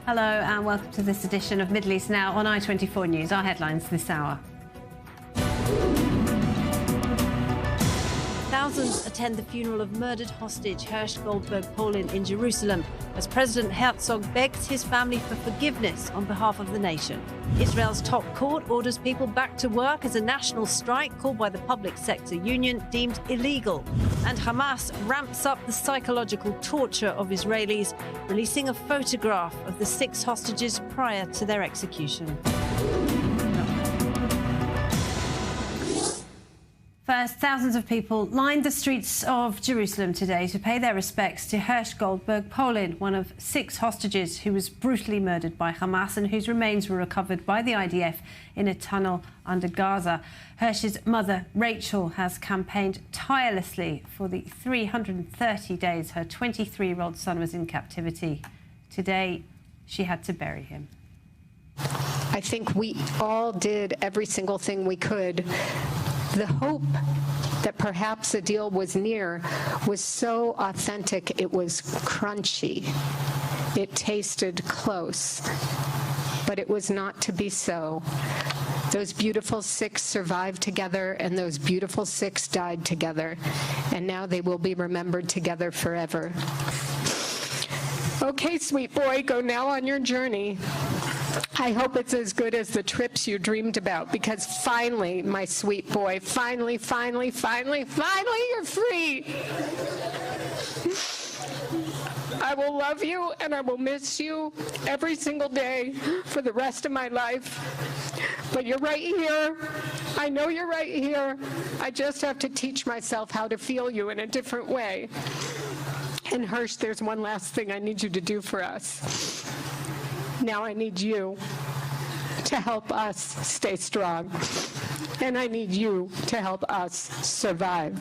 Hello and welcome to this edition of Middle East Now on I24 News. Our headlines this hour. Thousands attend the funeral of murdered hostage Hersh Goldberg Polin in Jerusalem as President Herzog begs his family for forgiveness on behalf of the nation. Israel's top court orders people back to work as a national strike called by the public sector union deemed illegal. And Hamas ramps up the psychological torture of Israelis, releasing a photograph of the 6 hostages prior to their execution. First, thousands of people lined the streets of Jerusalem today to pay their respects to Hersh Goldberg Polin, one of 6 hostages who was brutally murdered by Hamas and whose remains were recovered by the IDF in a tunnel under Gaza. Hersh's mother, Rachel, has campaigned tirelessly for the 330 days her 23-year-old son was in captivity. Today, she had to bury him. I think we all did every single thing we could. The hope that perhaps a deal was near was so authentic, it was crunchy. It tasted close, but it was not to be so. Those beautiful 6 survived together, and those beautiful 6 died together, and now they will be remembered together forever. Okay, sweet boy, go now on your journey. I hope it's as good as the trips you dreamed about, because finally, my sweet boy, finally, you're free. I will love you and I will miss you every single day for the rest of my life. But you're right here. I know you're right here. I just have to teach myself how to feel you in a different way. And Hersh, there's one last thing I need you to do for us. Now I need you to help us stay strong, and I need you to help us survive.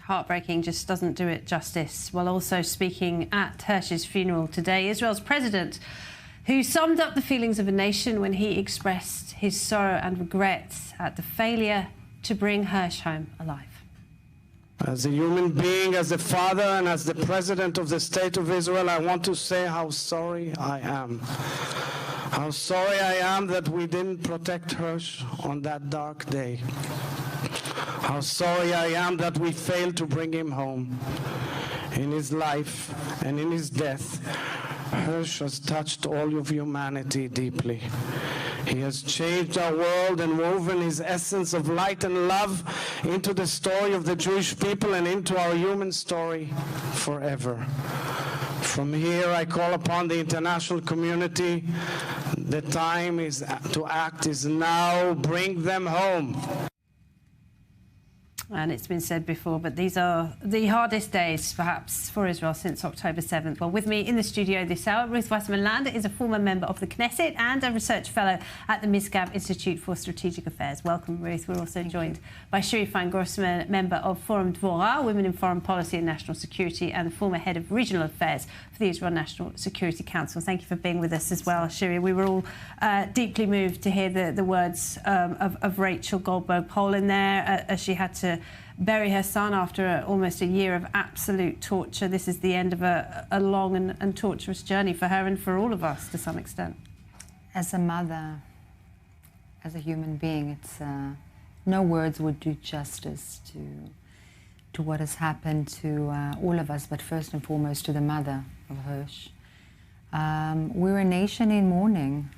Heartbreaking just doesn't do it justice. While also speaking at Hersh's funeral today, Israel's president, who summed up the feelings of a nation when he expressed his sorrow and regrets at the failure to bring Hersh home alive. As a human being, as a father, and as the president of the State of Israel, I want to say how sorry I am. How sorry I am that we didn't protect Hersh on that dark day. How sorry I am that we failed to bring him home. In his life and in his death, Hersh has touched all of humanity deeply. He has changed our world and woven his essence of light and love into the story of the Jewish people and into our human story forever. From here, I call upon the international community. The time to act is now. Bring them home. And it's been said before, but these are the hardest days, perhaps, for Israel since October 7th. Well, with me in the studio this hour, Ruth Weissman-Land is a former member of the Knesset and a research fellow at the Misgav Institute for Strategic Affairs. Welcome, Ruth. We're also joined by Shiri Feingrossman, member of Forum Dvorah, Women in Foreign Policy and National Security, and former head of regional affairs for the Israel National Security Council. Thank you for being with us as well, Shiri. We were all deeply moved to hear the words of Rachel Goldberg Polin there as she had to bury her son after almost a year of absolute torture. This is the end of a long and torturous journey for her and for all of us to some extent. As a mother, as a human being, it's no words would do justice to what has happened to all of us, but first and foremost to the mother of Hersh. We're a nation in mourning.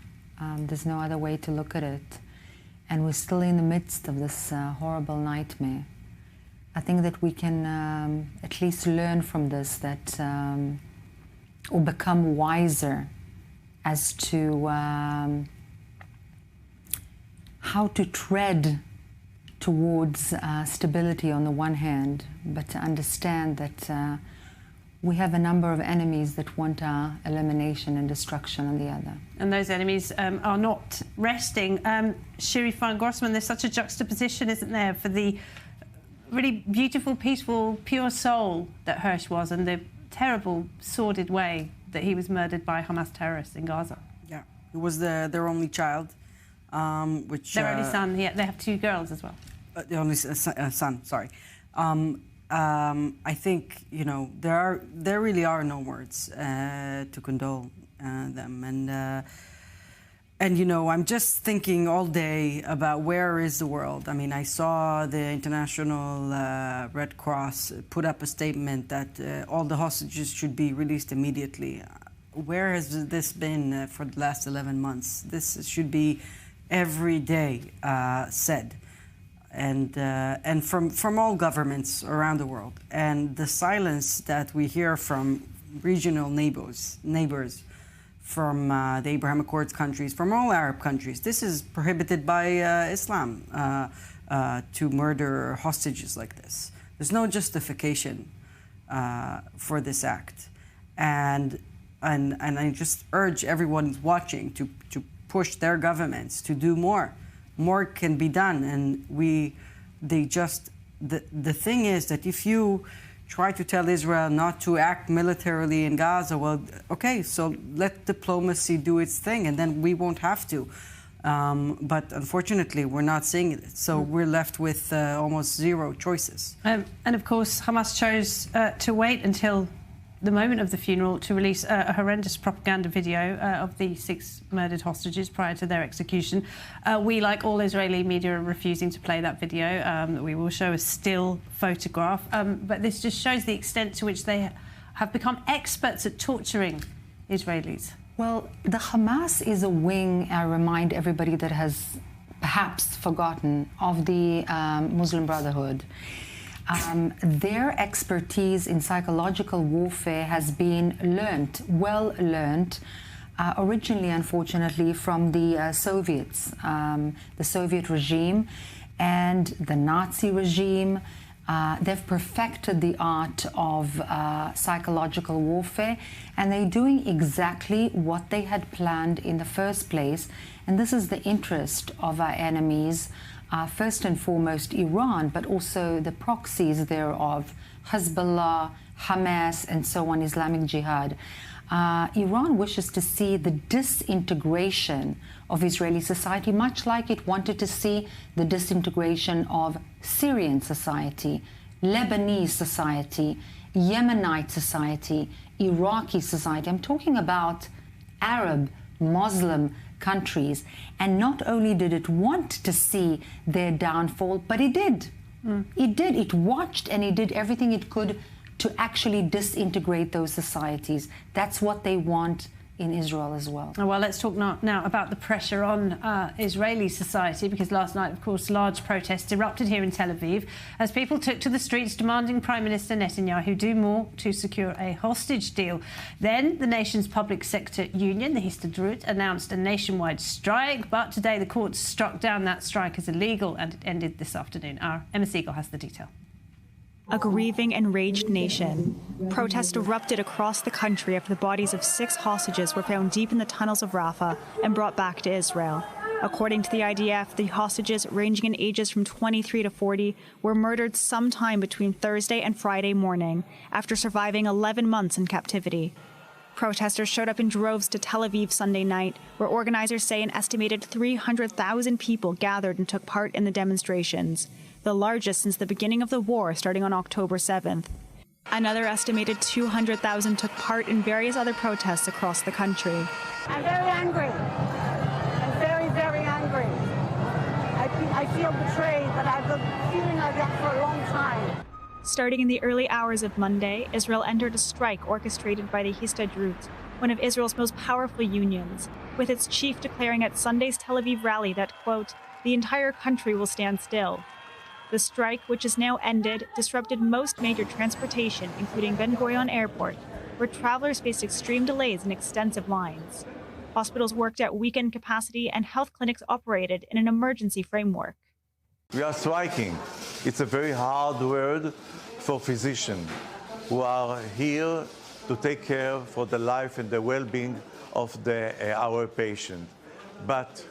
There's no other way to look at it. And we're still in the midst of this horrible nightmare. I think that we can at least learn from this or become wiser as to how to tread towards stability on the one hand, but to understand that we have a number of enemies that want our elimination and destruction on the other. And those enemies are not resting. Shiri Feingrossman, there's such a juxtaposition, isn't there, for the really beautiful, peaceful, pure soul that Hersh was and the terrible, sordid way that he was murdered by Hamas terrorists in Gaza. Yeah, he was their only child. Which their only son. Yeah, they have 2 girls as well. The only son, sorry. I think, you know, there really are no words to condole them. And, you know, I'm just thinking all day about where is the world. I mean, I saw the International Red Cross put up a statement that all the hostages should be released immediately. Where has this been for the last 11 months? This should be every day said. And from all governments around the world. And the silence that we hear from regional neighbors from the Abraham Accords countries, from all Arab countries. This is prohibited by Islam to murder hostages like this. There's no justification for this act. And I just urge everyone watching to push their governments to do more. More can be done, and the thing is that if you try to tell Israel not to act militarily in Gaza, well, okay, so let diplomacy do its thing, and then we won't have to. But unfortunately, we're not seeing it. So we're left with almost zero choices. And of course, Hamas chose to wait until the moment of the funeral to release a horrendous propaganda video of the 6 murdered hostages prior to their execution. We, like all Israeli media, are refusing to play that video. We will show a still photograph. But this just shows the extent to which they have become experts at torturing Israelis. Well, the Hamas is a wing, I remind everybody that has perhaps forgotten, of the Muslim Brotherhood. Their expertise in psychological warfare has been well learnt, originally, unfortunately, from the Soviets, the Soviet regime and the Nazi regime. They've perfected the art of psychological warfare, and they're doing exactly what they had planned in the first place. And this is the interest of our enemies, first and foremost Iran, but also the proxies thereof, Hezbollah, Hamas, and so on, Islamic Jihad. Iran wishes to see the disintegration of Israeli society, much like it wanted to see the disintegration of Syrian society, Lebanese society, Yemenite society, Iraqi society. I'm talking about Arab, Muslim countries. And not only did it want to see their downfall, but it did. It did. It watched and it did everything it could to actually disintegrate those societies. That's what they want in Israel as well. Well, let's talk now about the pressure on Israeli society, because last night, of course, large protests erupted here in Tel Aviv as people took to the streets demanding Prime Minister Netanyahu do more to secure a hostage deal. Then the nation's public sector union, the Histadrut, announced a nationwide strike, but today the courts struck down that strike as illegal and it ended this afternoon. Our Emma Siegel has the detail. A grieving, enraged nation. Protests erupted across the country after the bodies of 6 hostages were found deep in the tunnels of Rafah and brought back to Israel. According to the IDF, the hostages, ranging in ages from 23 to 40, were murdered sometime between Thursday and Friday morning after surviving 11 months in captivity. Protesters showed up in droves to Tel Aviv Sunday night, where organizers say an estimated 300,000 people gathered and took part in the demonstrations, the largest since the beginning of the war starting on October 7th. Another estimated 200,000 took part in various other protests across the country. I'm very angry. I'm very, very angry. I feel betrayed, but I've been feeling like that for a long time. Starting in the early hours of Monday, Israel entered a strike orchestrated by the Histadrut, one of Israel's most powerful unions, with its chief declaring at Sunday's Tel Aviv rally that, quote, the entire country will stand still. The strike, which is now ended, disrupted most major transportation, including Ben Gurion Airport, where travelers faced extreme delays and extensive lines. Hospitals worked at weekend capacity and health clinics operated in an emergency framework. We are striking. It's a very hard word for physicians who are here to take care for the life and the well-being of our patient. But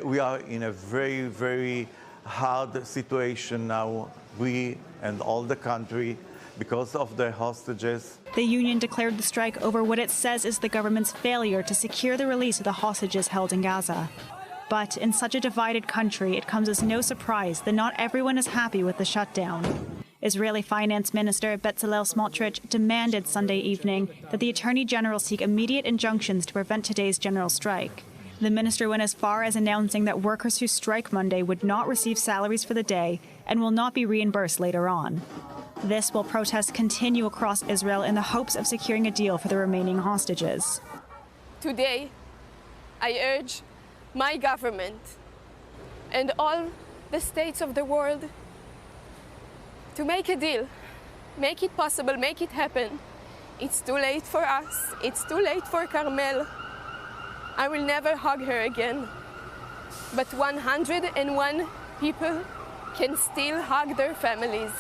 we are in a very, very hard situation now, we and all the country, because of the hostages. The union declared the strike over what it says is the government's failure to secure the release of the hostages held in Gaza. But in such a divided country, it comes as no surprise that not everyone is happy with the shutdown. Israeli Finance Minister Bezalel Smotrich demanded Sunday evening that the Attorney General seek immediate injunctions to prevent today's general strike. The minister went as far as announcing that workers who strike Monday would not receive salaries for the day and will not be reimbursed later on. This while protests continue across Israel in the hopes of securing a deal for the remaining hostages. Today, I urge my government and all the states of the world to make a deal, make it possible, make it happen. It's too late for us, it's too late for Carmel. I will never hug her again. But 101 people can still hug their families.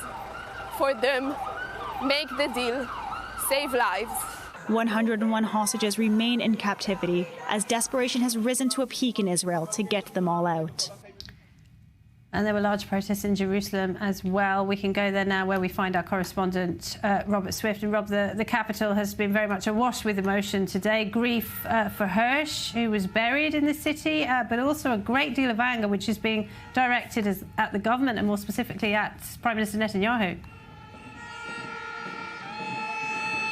For them, make the deal, save lives. 101 hostages remain in captivity as desperation has risen to a peak in Israel to get them all out. And there were large protests in Jerusalem as well. We can go there now where we find our correspondent, Robert Swift. And Rob, the capital has been very much awash with emotion today. Grief for Hirsch, who was buried in the city, but also a great deal of anger, which is being directed at the government and more specifically at Prime Minister Netanyahu.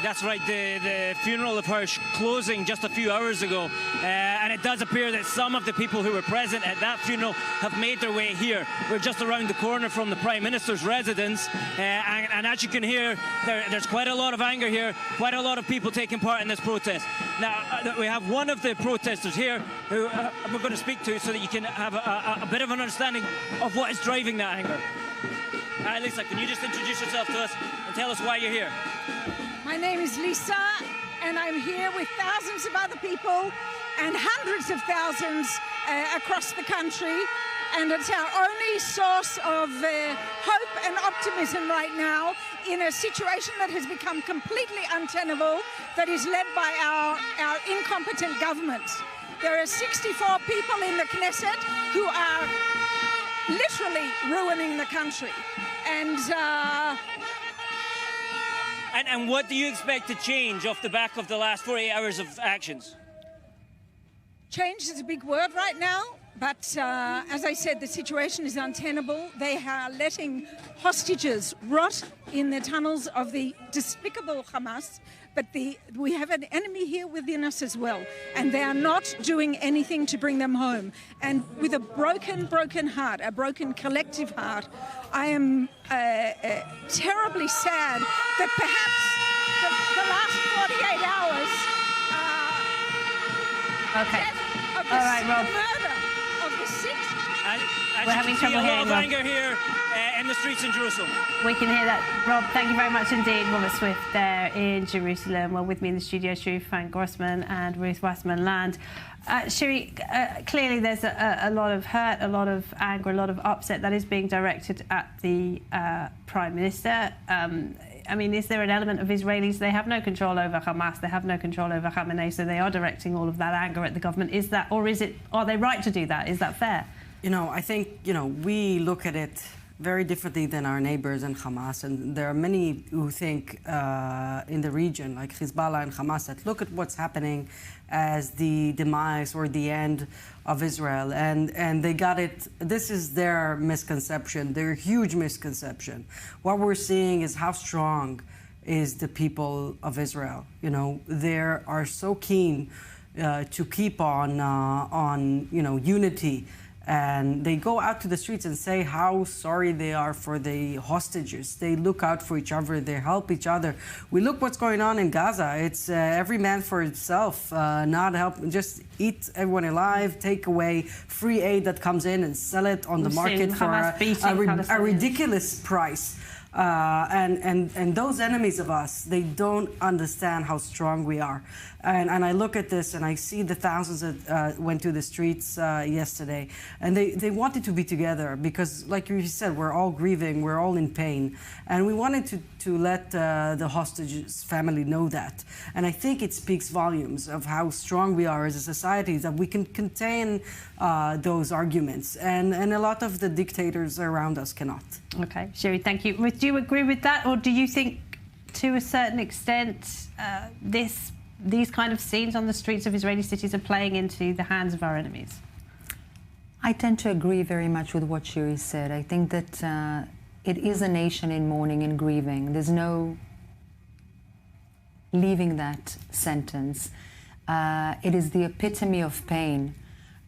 That's right, the funeral of Hirsch closing just a few hours ago, and it does appear that some of the people who were present at that funeral have made their way here. We're just around the corner from the Prime Minister's residence, and as you can hear, there's quite a lot of anger here, quite a lot of people taking part in this protest. Now, we have one of the protesters here who we're going to speak to so that you can have a bit of an understanding of what is driving that anger. Lisa, can you just introduce yourself to us and tell us why you're here? My name is Lisa, and I'm here with thousands of other people and hundreds of thousands across the country. And it's our only source of hope and optimism right now in a situation that has become completely untenable, that is led by our incompetent government. There are 64 people in the Knesset who are literally ruining the country. And what do you expect to change off the back of the last 48 hours of actions? Change is a big word right now, but as I said, the situation is untenable. They are letting hostages rot in the tunnels of the despicable Hamas, but we have an enemy here within us as well, and they are not doing anything to bring them home. And with a broken heart, a broken collective heart, I am terribly sad that perhaps the last 48 hours All right, Rob. murder of the six. We're having trouble hearing, a lot of Rob. anger here in the streets in Jerusalem. We can hear that. Rob, thank you very much indeed. Robert Swift there in Jerusalem. Well, with me in the studio, Shiri Frank-Grossman and Ruth Wasserman-Land. Shiri, clearly there's a lot of hurt, a lot of anger, a lot of upset that is being directed at the Prime Minister. I mean, is there an element of Israelis? They have no control over Hamas. They have no control over Khamenei, so they are directing all of that anger at the government. Is that, or is it? Are they right to do that? Is that fair? You know, I think, we look at it very differently than our neighbors and Hamas. And there are many who think in the region, like Hezbollah and Hamas, that look at what's happening as the demise or the end of Israel. And they got it. This is their misconception, their huge misconception. What we're seeing is how strong is the people of Israel. They are so keen to keep on unity. And they go out to the streets and say how sorry they are for the hostages. They look out for each other. They help each other. We look what's going on in Gaza. It's every man for himself, not help, just eat everyone alive, take away free aid that comes in and sell it on the market for a ridiculous price. And those enemies of us, they don't understand how strong we are. And I look at this and I see the thousands that went to the streets yesterday. And they wanted to be together because, like you said, we're all grieving, we're all in pain. And we wanted to let the hostages' family know that. And I think it speaks volumes of how strong we are as a society, that we can contain those arguments. And a lot of the dictators around us cannot. Okay, Shiri, thank you. Ruth, do you agree with that? Or do you think, to a certain extent, these kind of scenes on the streets of Israeli cities are playing into the hands of our enemies? I tend to agree very much with what Shiri said. I think that it is a nation in mourning and grieving. There's no leaving that sentence. It is the epitome of pain,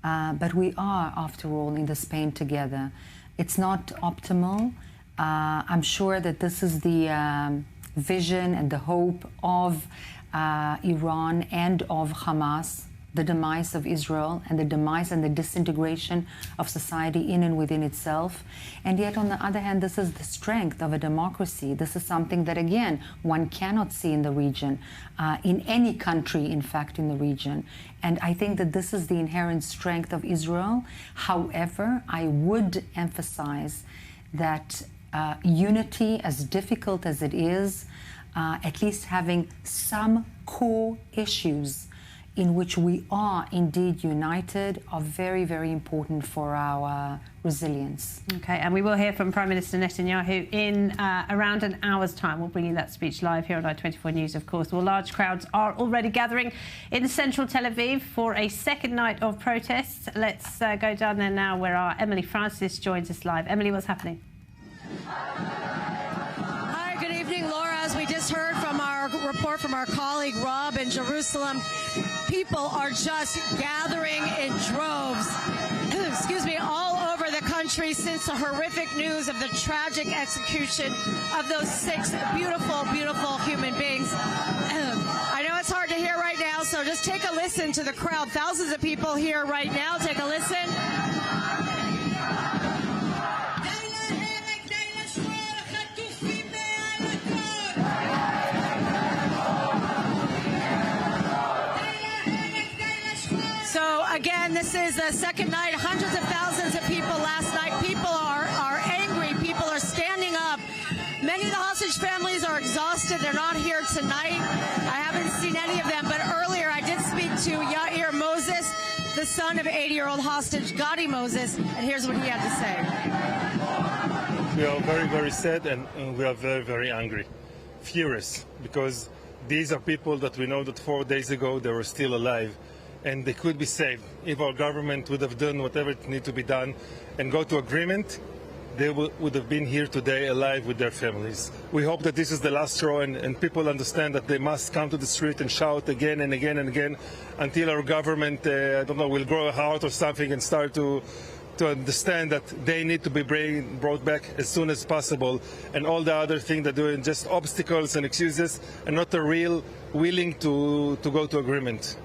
but we are, after all, in this pain together. It's not optimal. I'm sure that this is the vision and the hope of Iran and of Hamas, the demise of Israel and the demise and the disintegration of society in and within itself. And yet, on the other hand, this is the strength of a democracy. This is something that, again, one cannot see in the region, in any country, in fact, in the region. And I think that this is the inherent strength of Israel. However, I would emphasize that unity, as difficult as it is, at least having some core issues in which we are indeed united, are very, very important for our resilience. Okay, and we will hear from Prime Minister Netanyahu in around an hour's time. We'll bring you that speech live here on I24 News, of course. Well, large crowds are already gathering in central Tel Aviv for a second night of protests. Let's go down there now, where our Emily Francis joins us live. Emily, what's happening? Hi, good evening, Laura. As we just heard from our report from our colleague Rob in Jerusalem, people are just gathering in droves, excuse me, all over the country since the horrific news of the tragic execution of those 6 beautiful, beautiful human beings. I know it's hard to hear right now, so just take a listen to the crowd. Thousands of people here right now. Take a listen. So again, this is the second night. Hundreds of thousands of people last night. People are angry. People are standing up. Many of the hostage families are exhausted. They're not here tonight. I haven't seen any of them, but earlier I did speak to Yair Moses, the son of 80-year-old hostage Gadi Moses, and here's what he had to say. We are very, very sad, and we are very, very angry, furious, because these are people that we know that 4 days ago they were still alive. And they could be saved. If our government would have done whatever it needs to be done and go to agreement, they would have been here today alive with their families. We hope that this is the last straw, and people understand that they must come to the street and shout again and again and again until our government, I don't know, will grow a heart or something and start to understand that they need to be brought back as soon as possible. And all the other things they're doing, just obstacles and excuses, and not a real willing to go to agreement.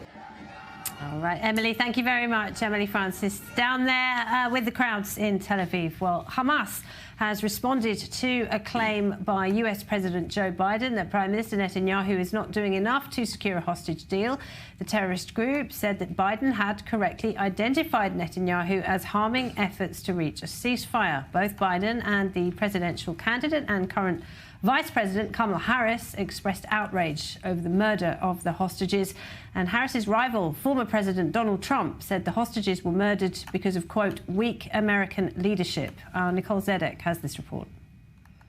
All right, Emily, thank you very much. Emily Francis down there with the crowds in Tel Aviv. Well, Hamas has responded to a claim by US President Joe Biden that Prime Minister Netanyahu is not doing enough to secure a hostage deal. The terrorist group said that Biden had correctly identified Netanyahu as harming efforts to reach a ceasefire. Both Biden and the presidential candidate and current Vice President Kamala Harris expressed outrage over the murder of the hostages. And Harris's rival, former President Donald Trump, said the hostages were murdered because of, quote, weak American leadership. Nicole Zedek has this report.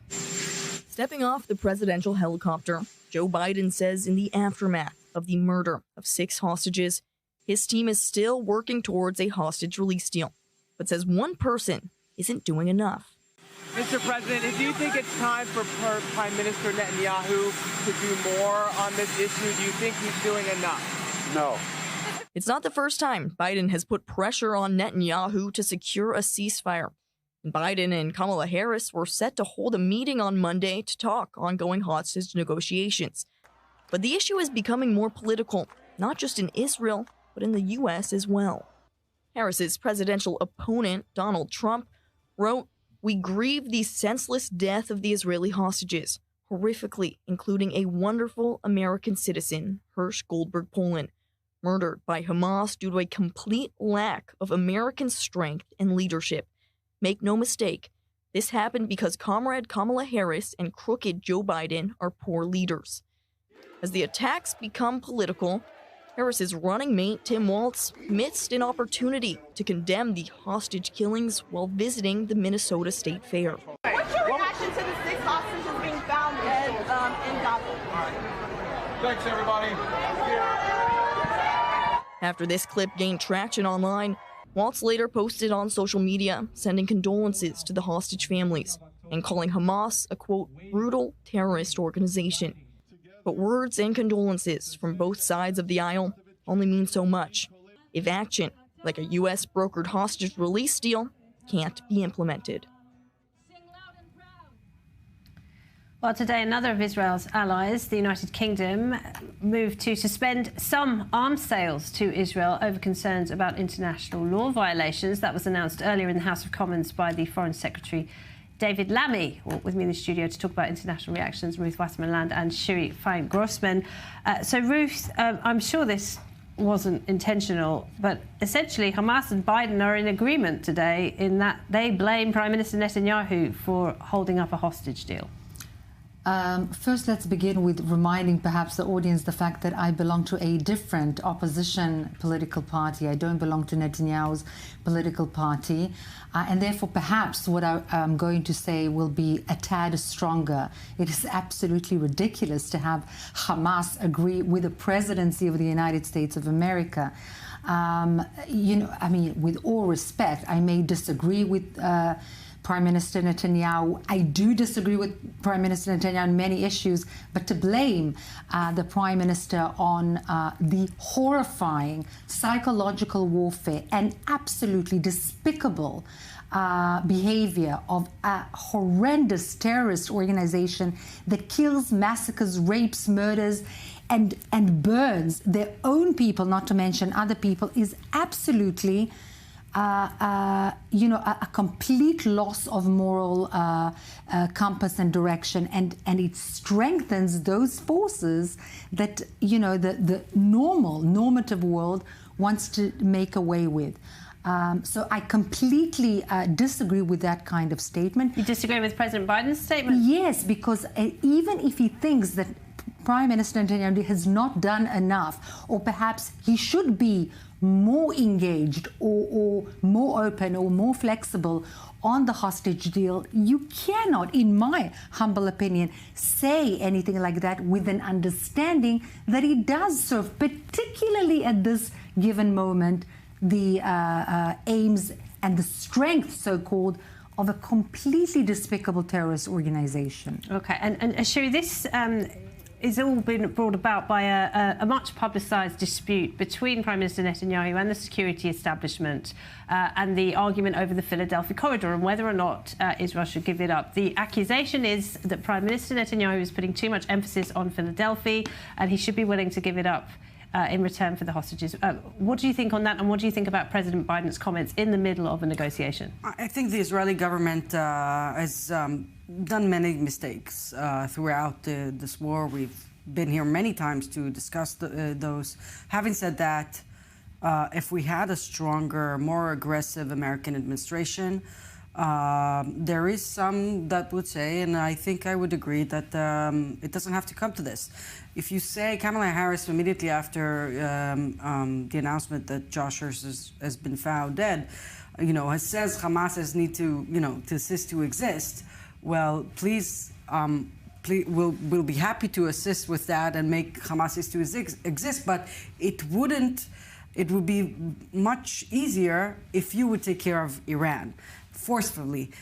Stepping off the presidential helicopter, Joe Biden says in the aftermath of the murder of 6 hostages, his team is still working towards a hostage release deal, but says one person isn't doing enough. Mr. President, do you think it's time for Prime Minister Netanyahu to do more on this issue? Do you think he's doing enough? No. It's not the first time Biden has put pressure on Netanyahu to secure a ceasefire. Biden and Kamala Harris were set to hold a meeting on Monday to talk ongoing hostage negotiations. But the issue is becoming more political, not just in Israel, but in the U.S. as well. Harris's presidential opponent, Donald Trump, wrote, "We grieve the senseless death of the Israeli hostages, horrifically, including a wonderful American citizen, Hirsch Goldberg Poland, murdered by Hamas due to a complete lack of American strength and leadership. Make no mistake, this happened because Comrade Kamala Harris and crooked Joe Biden are poor leaders." As the attacks become political, Harris's running mate, Tim Walz, missed an opportunity to condemn the hostage killings while visiting the Minnesota State Fair. What's your reaction to the 6 hostages being found dead in Gaza? Thanks, everybody. After this clip gained traction online, Walz later posted on social media, sending condolences to the hostage families. and calling Hamas a, quote, brutal terrorist organization. But words and condolences from both sides of the aisle only mean so much if action, like a U.S. brokered hostage release deal, can't be implemented. Well, today, another of Israel's allies, the United Kingdom, moved to suspend some arms sales to Israel over concerns about international law violations. That was announced earlier in the House of Commons by the Foreign Secretary, David Lammy. With me in the studio to talk about international reactions, Ruth Wasserman-Land and Shiri Fine-Grossman. So, Ruth, I'm sure this wasn't intentional, but essentially Hamas and Biden are in agreement today in that they blame Prime Minister Netanyahu for holding up a hostage deal. First, let's begin with reminding perhaps the audience the fact that I belong to a different opposition political party. I don't belong to Netanyahu's political party. And therefore, perhaps what I'm going to say will be a tad stronger. It is absolutely ridiculous to have Hamas agree with the presidency of the United States of America. You know, I mean, with all respect, I may disagree with Prime Minister Netanyahu. I do disagree with Prime Minister Netanyahu on many issues, but to blame the Prime Minister on the horrifying psychological warfare and absolutely despicable behavior of a horrendous terrorist organization that kills, massacres, rapes, murders, and burns their own people, not to mention other people, is absolutely you know, a complete loss of moral compass and direction, and it strengthens those forces that, you know, the normative world wants to make away with. So I completely disagree with that kind of statement. You disagree with President Biden's statement? Yes, because even if he thinks that Prime Minister Netanyahu has not done enough, or perhaps he should be more engaged or more open or more flexible on the hostage deal, you cannot, in my humble opinion, say anything like that with an understanding that it does serve, particularly at this given moment, the aims and the strength, so-called, of a completely despicable terrorist organization. Okay, and Shiri, this is all been brought about by a much publicised dispute between Prime Minister Netanyahu and the security establishment and the argument over the Philadelphia corridor and whether or not Israel should give it up. The accusation is that Prime Minister Netanyahu is putting too much emphasis on Philadelphia and he should be willing to give it up in return for the hostages. What do you think on that, and what do you think about President Biden's comments in the middle of a negotiation? I think the Israeli government has done many mistakes throughout this war. We've been here many times to discuss those. Having said that, if we had a stronger, more aggressive American administration, there is some that would say, and I think I would agree, that it doesn't have to come to this. If you say Kamala Harris immediately after the announcement that Josh Hurst has been found dead, you know, says Hamas has need to, you know, to cease to exist, well, please, we'll be happy to assist with that and make Hamas cease to exist, but it wouldn't. It would be much easier if you would take care of Iran forcefully.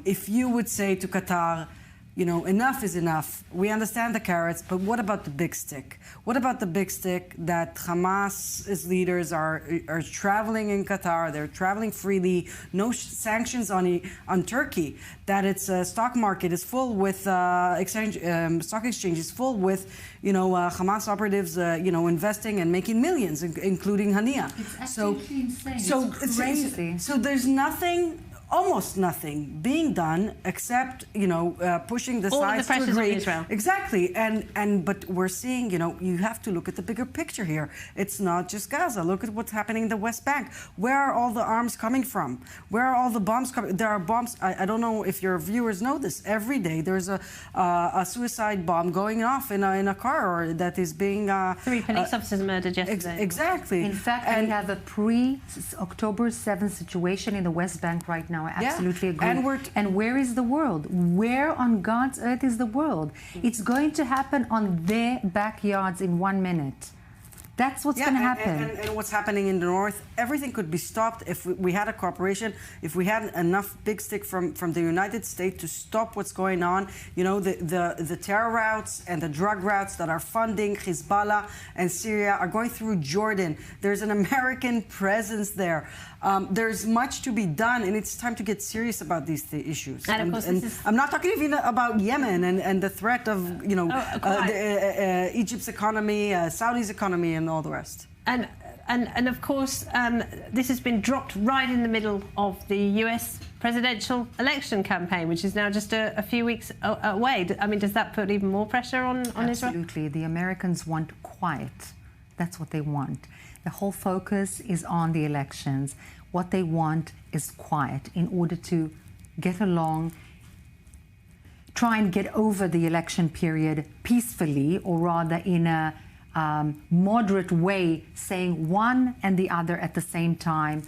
If you would say to Qatar, you know, enough is enough. We understand the carrots, but what about the big stick? What about the big stick that Hamas's leaders are traveling in Qatar? They're traveling freely. No sanctions on Turkey. That its stock market is full with stock exchange is full with, you know, Hamas operatives, you know, investing and making millions, including Hania. It's absolutely insane. So it's crazy. So there's nothing. Almost nothing being done except, you know, pushing the sides to agree. Israel. Exactly, but we're seeing, you know, you have to look at the bigger picture here. It's not just Gaza. Look at what's happening in the West Bank. Where are all the arms coming from? Where are all the bombs coming? There are bombs. I don't know if your viewers know this. Every day there's a suicide bomb going off in a car, or that is being 3 police officers murdered yesterday. Exactly. In fact, we have a pre-October 7th situation in the West Bank right now. I absolutely agree. And where is the world? Where on God's earth is the world? It's going to happen on their backyards in 1 minute. That's what's going to happen. And what's happening in the north, everything could be stopped if we had a cooperation, if we had enough big stick from the United States to stop what's going on. You know, the terror routes and the drug routes that are funding Hezbollah and Syria are going through Jordan. There's an American presence there. There's much to be done, and it's time to get serious about these issues. And of course, I'm not talking even about Yemen and the threat of, you know, Egypt's economy, Saudi's economy, and all the rest. And of course, this has been dropped right in the middle of the US presidential election campaign, which is now just a few weeks away. I mean, does that put even more pressure on Israel? Absolutely. The Americans want quiet. That's what they want. The whole focus is on the elections. What they want is quiet in order to get along, try and get over the election period peacefully, or rather in a moderate way, saying one and the other at the same time.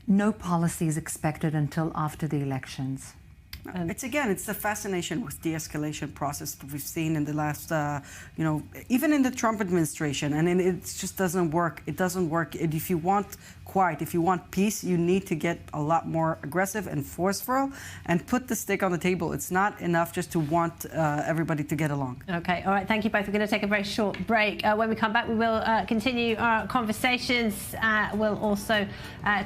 No policy is expected until after the elections. It's the fascination with de-escalation process that we've seen in the last, you know, even in the Trump administration, and it just doesn't work. It doesn't work. If you want quiet, if you want peace, you need to get a lot more aggressive and forceful and put the stick on the table. It's not enough just to want everybody to get along. Okay, all right, thank you both. We're going to take a very short break. When we come back, we will continue our conversations. We'll also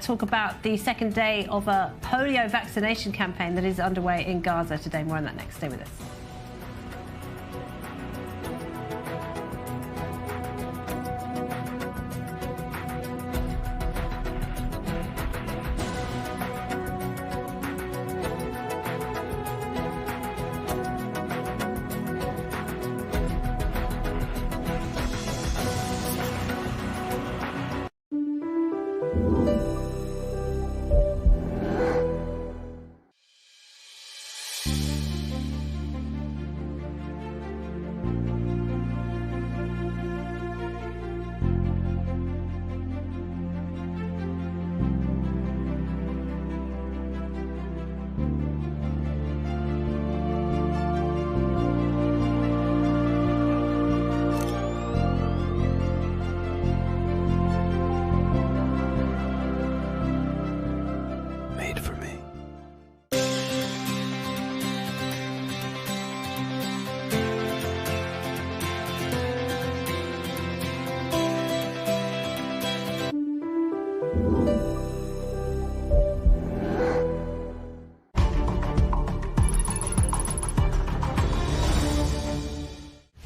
talk about the second day of a polio vaccination campaign that is underway in Gaza today. More on that next. Stay with us.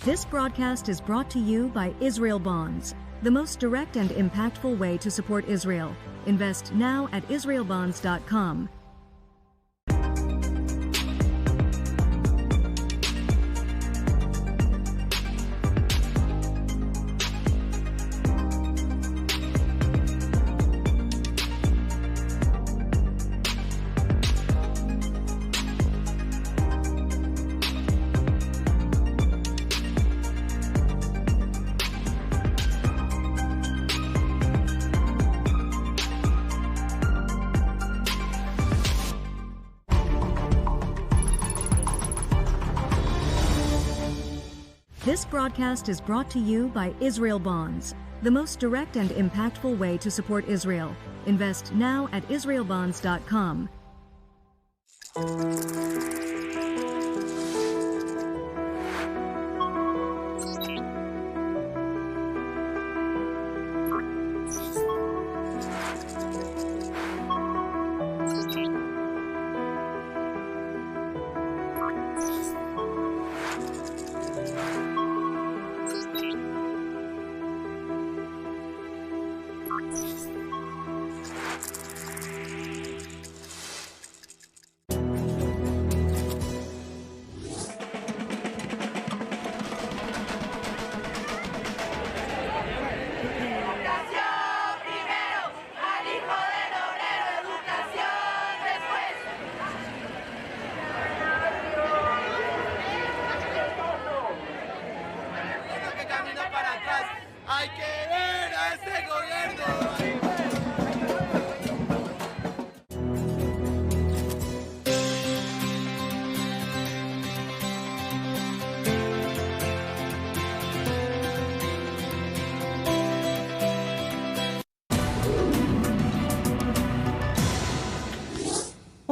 This broadcast is brought to you by Israel Bonds, the most direct and impactful way to support Israel. Invest now at israelbonds.com. This broadcast is brought to you by Israel Bonds, the most direct and impactful way to support Israel. Invest now at israelbonds.com.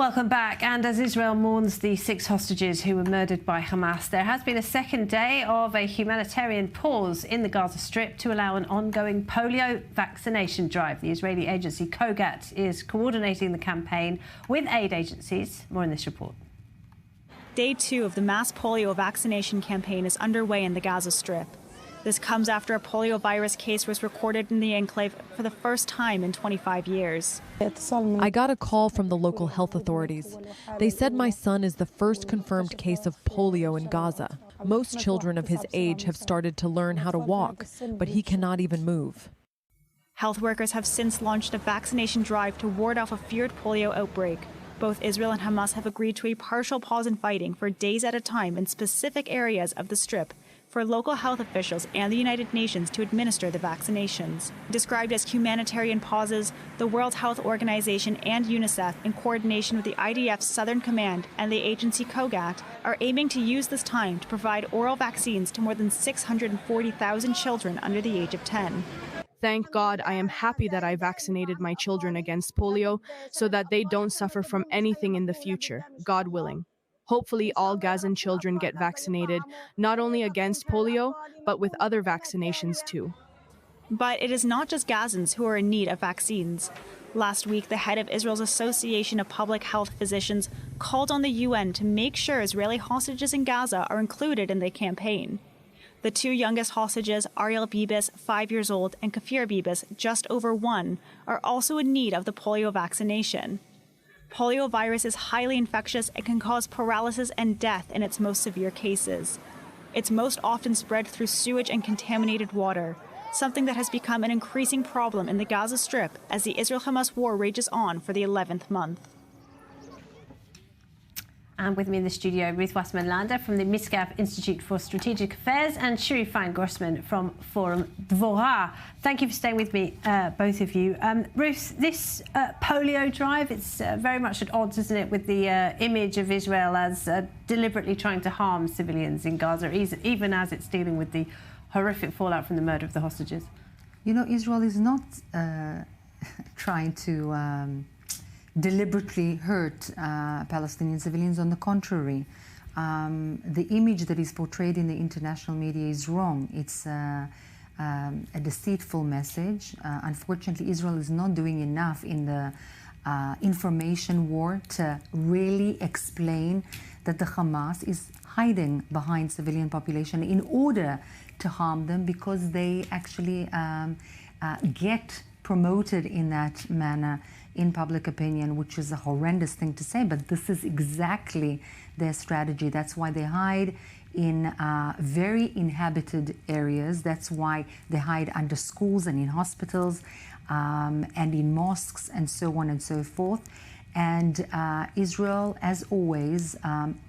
Welcome back. And as Israel mourns the 6 hostages who were murdered by Hamas, there has been a second day of a humanitarian pause in the Gaza Strip to allow an ongoing polio vaccination drive. The Israeli agency COGAT is coordinating the campaign with aid agencies. More in this report. Day 2 of the mass polio vaccination campaign is underway in the Gaza Strip. This comes after a polio virus case was recorded in the enclave for the first time in 25 years. I got a call from the local health authorities. They said my son is the first confirmed case of polio in Gaza. Most children of his age have started to learn how to walk, but he cannot even move. Health workers have since launched a vaccination drive to ward off a feared polio outbreak. Both Israel and Hamas have agreed to a partial pause in fighting for days at a time in specific areas of the Strip for local health officials and the United Nations to administer the vaccinations. Described as humanitarian pauses, the World Health Organization and UNICEF, in coordination with the IDF's Southern Command and the agency COGAT, are aiming to use this time to provide oral vaccines to more than 640,000 children under the age of 10. Thank God I am happy that I vaccinated my children against polio so that they don't suffer from anything in the future, God willing. Hopefully all Gazan children get vaccinated, not only against polio, but with other vaccinations too. But it is not just Gazans who are in need of vaccines. Last week, the head of Israel's Association of Public Health Physicians called on the UN to make sure Israeli hostages in Gaza are included in the campaign. The 2 youngest hostages, Ariel Bibas, 5 years old, and Kafir Bibas, just over 1, are also in need of the polio vaccination. Polio virus is highly infectious and can cause paralysis and death in its most severe cases. It's most often spread through sewage and contaminated water, something that has become an increasing problem in the Gaza Strip as the Israel-Hamas war rages on for the 11th month. And with me in the studio, Ruth Wasserman-Lander from the Misgav Institute for Strategic Affairs and Shiri Fein-Grossman from Forum Dvorah. Thank you for staying with me, both of you. Ruth, this polio drive, it's very much at odds, isn't it, with the image of Israel as deliberately trying to harm civilians in Gaza, even as it's dealing with the horrific fallout from the murder of the hostages? You know, Israel is not trying to deliberately hurt Palestinian civilians. On the contrary, the image that is portrayed in the international media is wrong. It's a deceitful message. Unfortunately, Israel is not doing enough in the information war to really explain that the Hamas is hiding behind civilian population in order to harm them, because they actually get promoted in that manner in public opinion, which is a horrendous thing to say, but this is exactly their strategy. That's why they hide in very inhabited areas. That's why they hide under schools and in hospitals and in mosques and so on and so forth. And Israel, as always,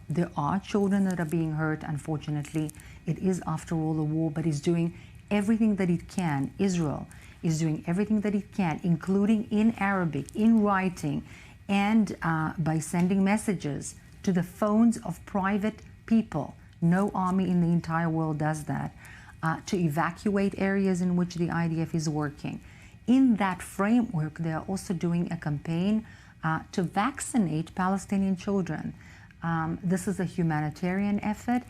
there are children that are being hurt, unfortunately. It is, after all, a war, but it's doing everything that it can. Israel is doing everything that it can, including in Arabic, in writing, and by sending messages to the phones of private people. No army in the entire world does that, to evacuate areas in which the IDF is working. In that framework, they are also doing a campaign to vaccinate Palestinian children. This is a humanitarian effort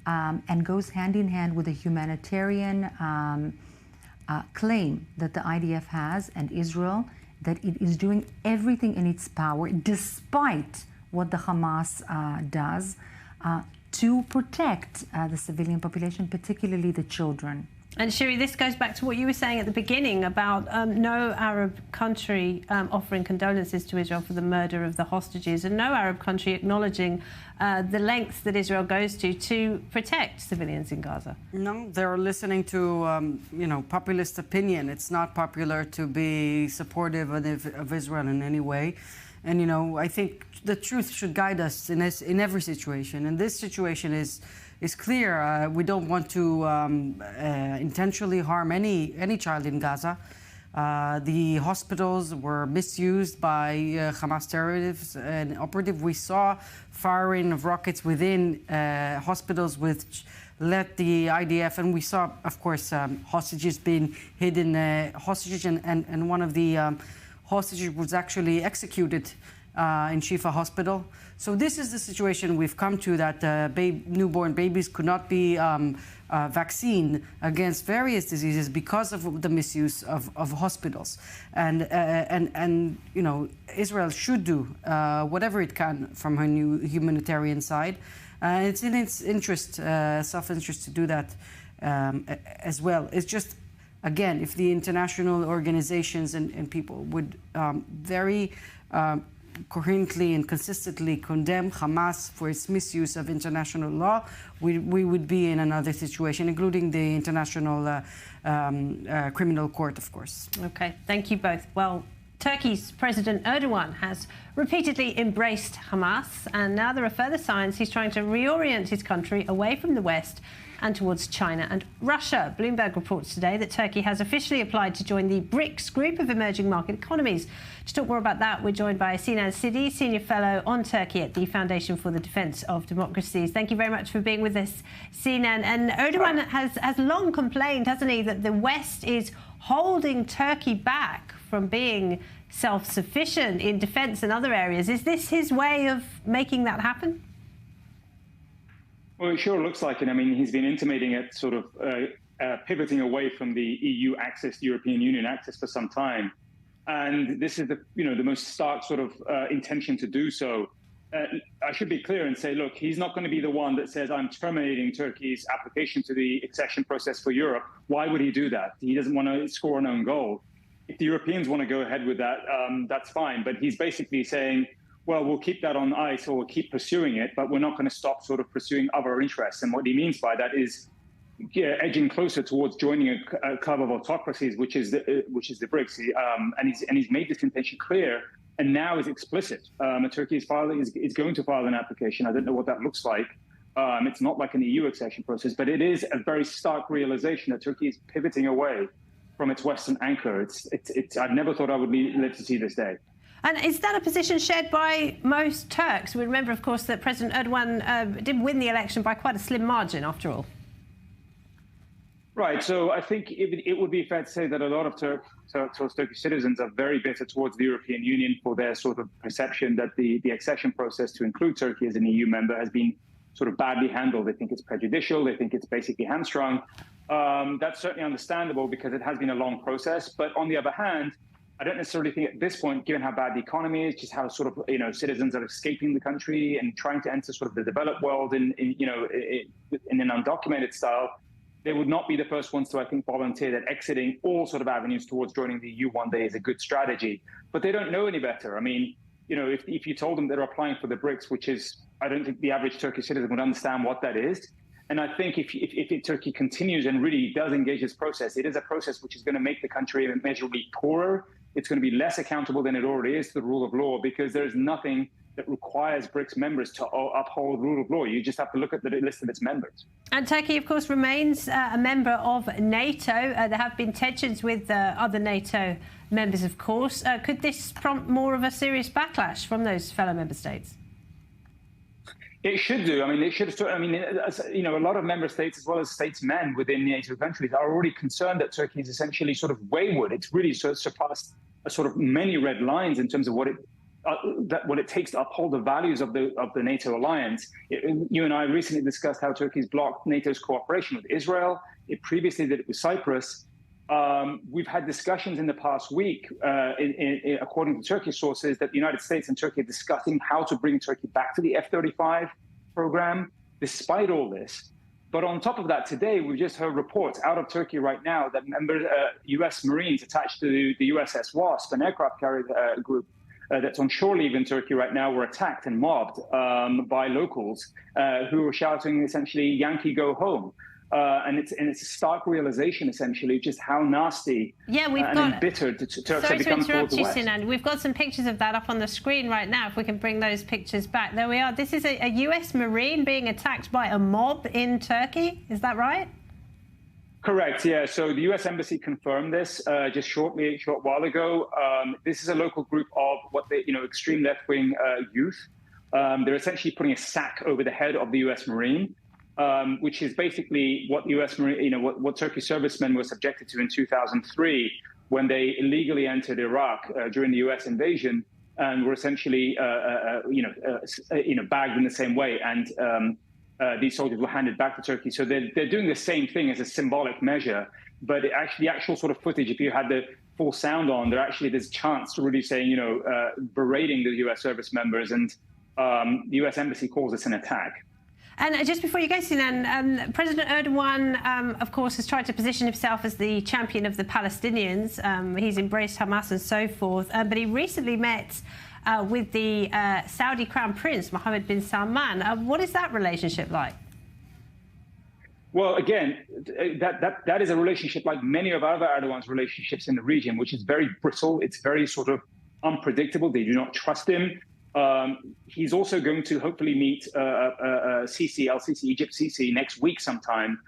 and goes hand in hand with a humanitarian claim that the IDF has and Israel, that it is doing everything in its power, despite what the Hamas does, to protect the civilian population, particularly the children. And Shiri, this goes back to what you were saying at the beginning about no Arab country offering condolences to Israel for the murder of the hostages, and no Arab country acknowledging the lengths that Israel goes to protect civilians in Gaza. No, they're listening to, populist opinion. It's not popular to be supportive of Israel in any way. And, I think the truth should guide us in every situation. And this situation is clear. We don't want to intentionally harm any child in Gaza. The hospitals were misused by Hamas terrorists and operatives. We saw firing of rockets within hospitals which led the IDF, and we saw, of course, hostages being hidden hostages, and one of the hostages was actually executed in Shifa Hospital. So this is the situation we've come to, that newborn babies could not be vaccinated against various diseases because of the misuse of hospitals. And you know, Israel should do whatever it can from her new humanitarian side. It's in its interest, self-interest, to do that as well. It's just, again, if the international organizations and people would very coherently and consistently condemn Hamas for its misuse of international law, we would be in another situation, including the International Criminal Court, of course. Okay, thank you both. Well, Turkey's President Erdogan has repeatedly embraced Hamas, and now there are further signs he's trying to reorient his country away from the West and towards China and Russia. Bloomberg reports today that Turkey has officially applied to join the BRICS group of emerging market economies. To talk more about that, we're joined by Sinan Sidi, Senior Fellow on Turkey at the Foundation for the Defence of Democracies. Thank you very much for being with us, Sinan. And Erdogan has long complained, hasn't he, that the West is holding Turkey back from being self-sufficient in defence and other areas. Is this his way of making that happen? Well, it sure looks like it. I mean, he's been intimating it, sort of pivoting away from the EU access, the European Union access, for some time. And this is the most stark sort of intention to do so. I should be clear and say, look, he's not going to be the one that says, I'm terminating Turkey's application to the accession process for Europe. Why would he do that? He doesn't want to score an own goal. If the Europeans want to go ahead with that, that's fine. But he's basically saying, well, we'll keep that on ice, or we'll keep pursuing it, but we're not going to stop sort of pursuing other interests. And what he means by that is edging closer towards joining a club of autocracies, which is the BRICS. And he's made this intention clear, and now is explicit. Turkey is going to file an application. I don't know what that looks like. It's not like an EU accession process, but it is a very stark realization that Turkey is pivoting away from its Western anchor. I've never thought I would live to see this day. And is that a position shared by most Turks? We remember, of course, that President Erdogan did win the election by quite a slim margin, after all. Right. So I think it would be fair to say that a lot of Turkish citizens are very bitter towards the European Union for their sort of perception that the accession process to include Turkey as an EU member has been sort of badly handled. They think it's prejudicial. They think it's basically hamstrung. That's certainly understandable because it has been a long process. But on the other hand, I don't necessarily think at this point, given how bad the economy is, just how sort of citizens are escaping the country and trying to enter sort of the developed world in an undocumented style, they would not be the first ones to, I think, volunteer that exiting all sort of avenues towards joining the EU one day is a good strategy. But they don't know any better. I mean, if you told them they're applying for the BRICS, which is, I don't think the average Turkish citizen would understand what that is. And I think if Turkey continues and really does engage this process, it is a process which is going to make the country immeasurably poorer. It's going to be less accountable than it already is to the rule of law, because there is nothing that requires BRICS members to uphold rule of law. You just have to look at the list of its members. And Turkey, of course, remains a member of NATO. There have been tensions with other NATO members, of course. Could this prompt more of a serious backlash from those fellow member states? It should do. I mean, it should. I mean, a lot of member states, as well as statesmen within NATO countries, are already concerned that Turkey is essentially sort of wayward. It's really surpassed a sort of many red lines in terms of what it takes to uphold the values of the NATO alliance. You and I recently discussed how Turkey's blocked NATO's cooperation with Israel. It previously did it with Cyprus. We've had discussions in the past week, according to Turkish sources, that the United States and Turkey are discussing how to bring Turkey back to the F-35 program, despite all this. But on top of that, today, we've just heard reports out of Turkey right now that U.S. Marines attached to the USS Wasp, an aircraft carrier group that's on shore leave in Turkey right now, were attacked and mobbed by locals who were shouting, essentially, "Yankee, go home." And it's a stark realization, essentially, just how nasty and embittered Turks have become towards the West. Sinan. We've got some pictures of that up on the screen right now, if we can bring those pictures back. There we are. This is a US Marine being attacked by a mob in Turkey. Is that right? Correct, yeah. So the US Embassy confirmed this just a short while ago. This is a local group of extreme left-wing youth. They're essentially putting a sack over the head of the US Marine. Which is basically what U.S. Marine, what Turkish servicemen were subjected to in 2003 when they illegally entered Iraq during the U.S. invasion. and were essentially, bagged in the same way. And these soldiers were handed back to Turkey. So they're doing the same thing as a symbolic measure. But the actual sort of footage, if you had the full sound on, there's a chance to really saying, berating the U.S. service members, and the U.S. embassy calls this an attack. And just before you go, Sinan, President Erdogan, of course, has tried to position himself as the champion of the Palestinians. He's embraced Hamas and so forth. But he recently met with the Saudi Crown Prince, Mohammed bin Salman. What is that relationship like? Well, again, that is a relationship like many of other Erdogan's relationships in the region, which is very brittle. It's very sort of unpredictable. They do not trust him. He's also going to hopefully meet Sisi, Egypt Sisi, next week sometime.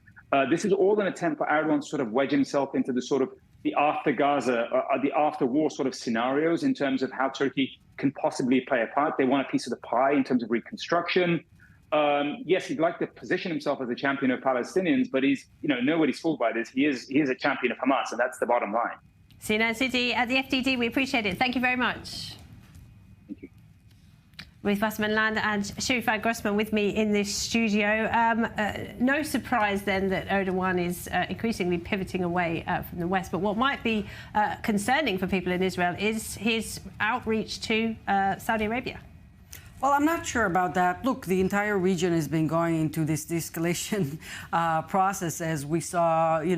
This is all an attempt for Erdogan to sort of wedge himself into the sort of the after Gaza, the after war sort of scenarios in terms of how Turkey can possibly play a part. They want a piece of the pie in terms of reconstruction. Yes, he'd like to position himself as a champion of Palestinians, but nobody's fooled by this. He is a champion of Hamas, and that's the bottom line. Sinan Sidi at the FDD, we appreciate it. Thank you very much. Ruth Wasserman Land and Sherifah Grossman with me in this studio. No surprise then that Erdogan is increasingly pivoting away from the West. But what might be concerning for people in Israel is his outreach to Saudi Arabia. Well, I'm not sure about that. Look, the entire region has been going into this de-escalation process, as we saw, the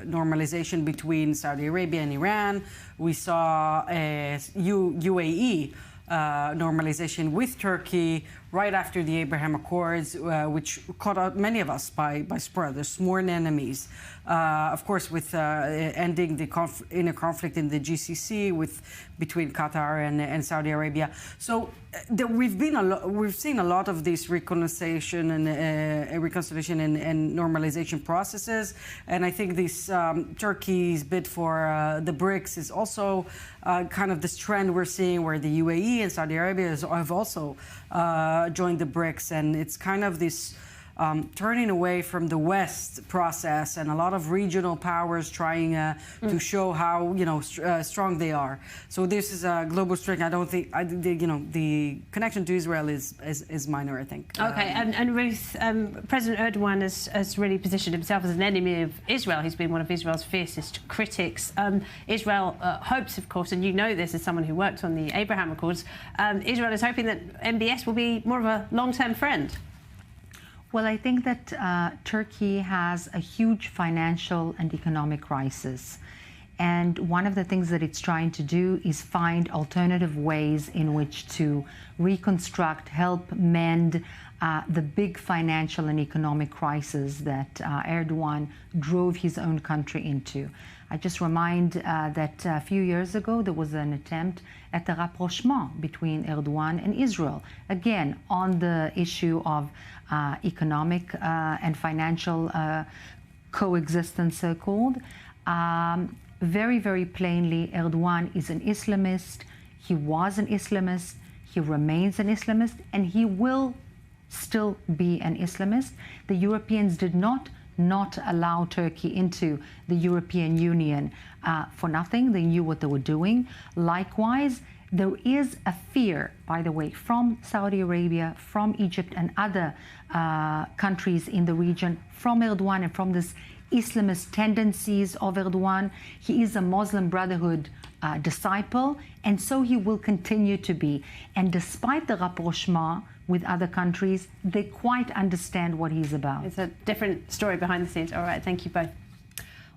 normalization between Saudi Arabia and Iran. We saw UAE normalization with Turkey right after the Abraham Accords, which caught out many of us by surprise. There's sworn enemies. Of course, with ending the inner conflict in the GCC between Qatar and Saudi Arabia. So we've seen a lot of these reconciliation and normalization processes, and I think this Turkey's bid for the BRICS is also kind of this trend we're seeing, where the UAE and Saudi Arabia have also joined the BRICS, and it's kind of this turning away from the West process, and a lot of regional powers trying to show how strong they are. So this is a global strength. I don't think the connection to Israel is minor, I think. Okay, and Ruth, President Erdogan has really positioned himself as an enemy of Israel. He's been one of Israel's fiercest critics. Israel hopes, of course, and you know this as someone who worked on the Abraham Accords, Israel is hoping that MBS will be more of a long-term friend. Well, I think that Turkey has a huge financial and economic crisis. And one of the things that it's trying to do is find alternative ways in which to reconstruct, help mend the big financial and economic crisis that Erdogan drove his own country into. I just remind that a few years ago there was an attempt at the rapprochement between Erdogan and Israel, again on the issue of economic and financial coexistence, so-called. Very, very plainly, Erdogan is an Islamist. He was an Islamist. He remains an Islamist, and he will still be an Islamist. The Europeans did not allow Turkey into the European Union for nothing. They knew what they were doing. Likewise, there is a fear, by the way, from Saudi Arabia, from Egypt and other countries in the region, from Erdogan and from this Islamist tendencies of Erdogan. He is a Muslim Brotherhood disciple, and so he will continue to be. And despite the rapprochement with other countries, they quite understand what he's about. It's a different story behind the scenes. All right, thank you both.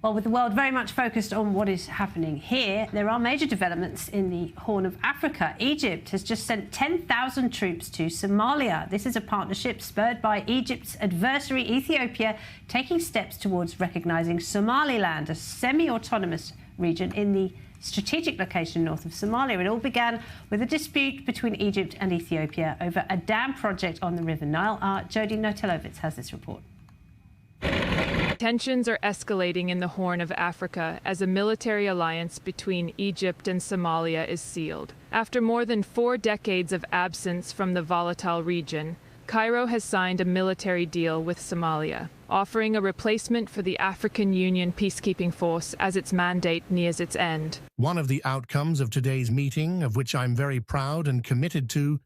Well, with the world very much focused on what is happening here, there are major developments in the Horn of Africa. Egypt has just sent 10,000 troops to Somalia. This is a partnership spurred by Egypt's adversary, Ethiopia, taking steps towards recognizing Somaliland, a semi-autonomous region in the strategic location north of Somalia. It all began with a dispute between Egypt and Ethiopia over a dam project on the River Nile. Jody Notelovitz has this report. Tensions are escalating in the Horn of Africa as a military alliance between Egypt and Somalia is sealed. After more than 4 decades of absence from the volatile region, Cairo has signed a military deal with Somalia, offering a replacement for the African Union peacekeeping force as its mandate nears its end. One of the outcomes of today's meeting, of which I'm very proud and committed to,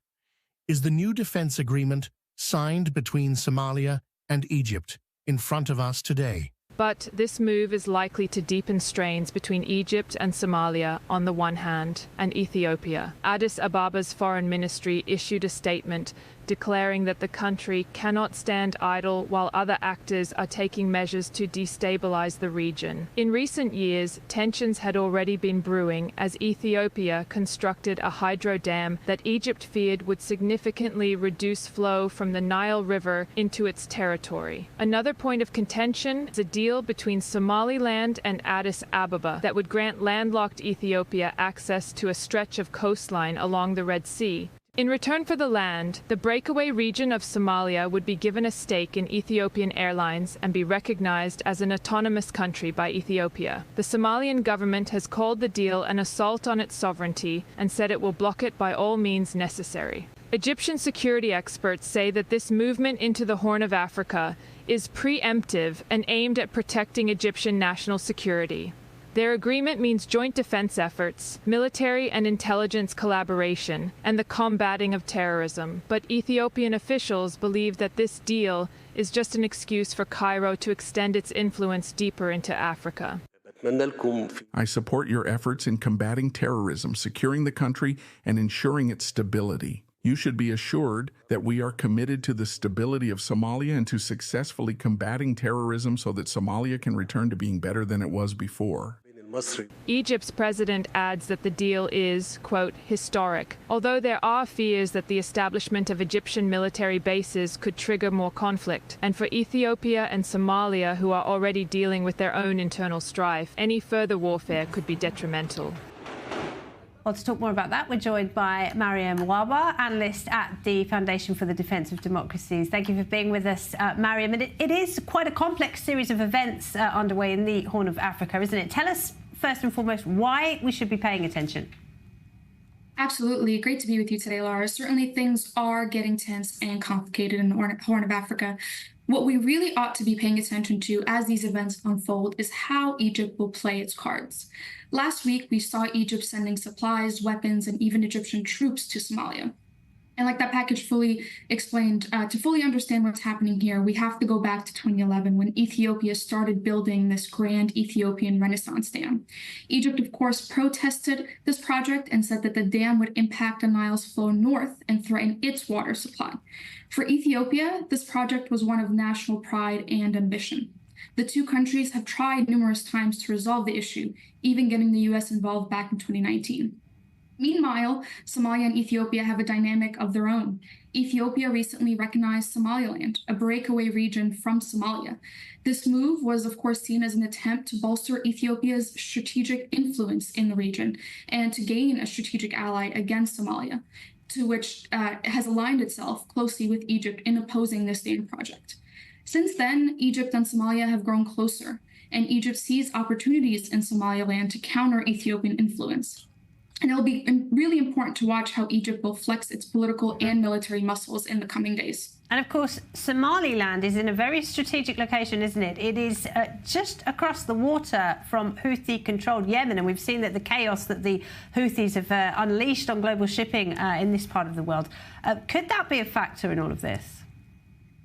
is the new defense agreement signed between Somalia and Egypt in front of us today. But this move is likely to deepen strains between Egypt and Somalia on the one hand, and Ethiopia. Addis Ababa's foreign ministry issued a statement declaring that the country cannot stand idle while other actors are taking measures to destabilize the region. In recent years, tensions had already been brewing as Ethiopia constructed a hydro dam that Egypt feared would significantly reduce flow from the Nile River into its territory. Another point of contention is a deal between Somaliland and Addis Ababa that would grant landlocked Ethiopia access to a stretch of coastline along the Red Sea. In return for the land, the breakaway region of Somalia would be given a stake in Ethiopian Airlines and be recognized as an autonomous country by Ethiopia. The Somalian government has called the deal an assault on its sovereignty and said it will block it by all means necessary. Egyptian security experts say that this movement into the Horn of Africa is preemptive and aimed at protecting Egyptian national security. Their agreement means joint defense efforts, military and intelligence collaboration, and the combating of terrorism. But Ethiopian officials believe that this deal is just an excuse for Cairo to extend its influence deeper into Africa. I support your efforts in combating terrorism, securing the country, and ensuring its stability. You should be assured that we are committed to the stability of Somalia and to successfully combating terrorism so that Somalia can return to being better than it was before. Egypt's president adds that the deal is, quote, historic, although there are fears that the establishment of Egyptian military bases could trigger more conflict. And for Ethiopia and Somalia, who are already dealing with their own internal strife, any further warfare could be detrimental. Well, to talk more about that, we're joined by Mariam Waba, analyst at the Foundation for the Defence of Democracies. Thank you for being with us, Mariam. And it is quite a complex series of events underway in the Horn of Africa, isn't it? Tell us, first and foremost, why we should be paying attention. Absolutely. Great to be with you today, Laura. Certainly things are getting tense and complicated in the Horn of Africa. What we really ought to be paying attention to as these events unfold is how Egypt will play its cards. Last week, we saw Egypt sending supplies, weapons, and even Egyptian troops to Somalia. And like that package fully explained, to fully understand what's happening here, we have to go back to 2011 when Ethiopia started building this grand Ethiopian Renaissance Dam. Egypt, of course, protested this project and said that the dam would impact the Nile's flow north and threaten its water supply. For Ethiopia, this project was one of national pride and ambition. The two countries have tried numerous times to resolve the issue, even getting the U.S. involved back in 2019. Meanwhile, Somalia and Ethiopia have a dynamic of their own. Ethiopia recently recognized Somaliland, a breakaway region from Somalia. This move was, of course, seen as an attempt to bolster Ethiopia's strategic influence in the region and to gain a strategic ally against Somalia, to which has aligned itself closely with Egypt in opposing this dam project. Since then, Egypt and Somalia have grown closer, and Egypt sees opportunities in Somaliland to counter Ethiopian influence. And it'll be really important to watch how Egypt will flex its political and military muscles in the coming days. And of course, Somaliland is in a very strategic location, isn't it? It is just across the water from Houthi-controlled Yemen, and we've seen that the chaos that the Houthis have unleashed on global shipping in this part of the world. Could that be a factor in all of this?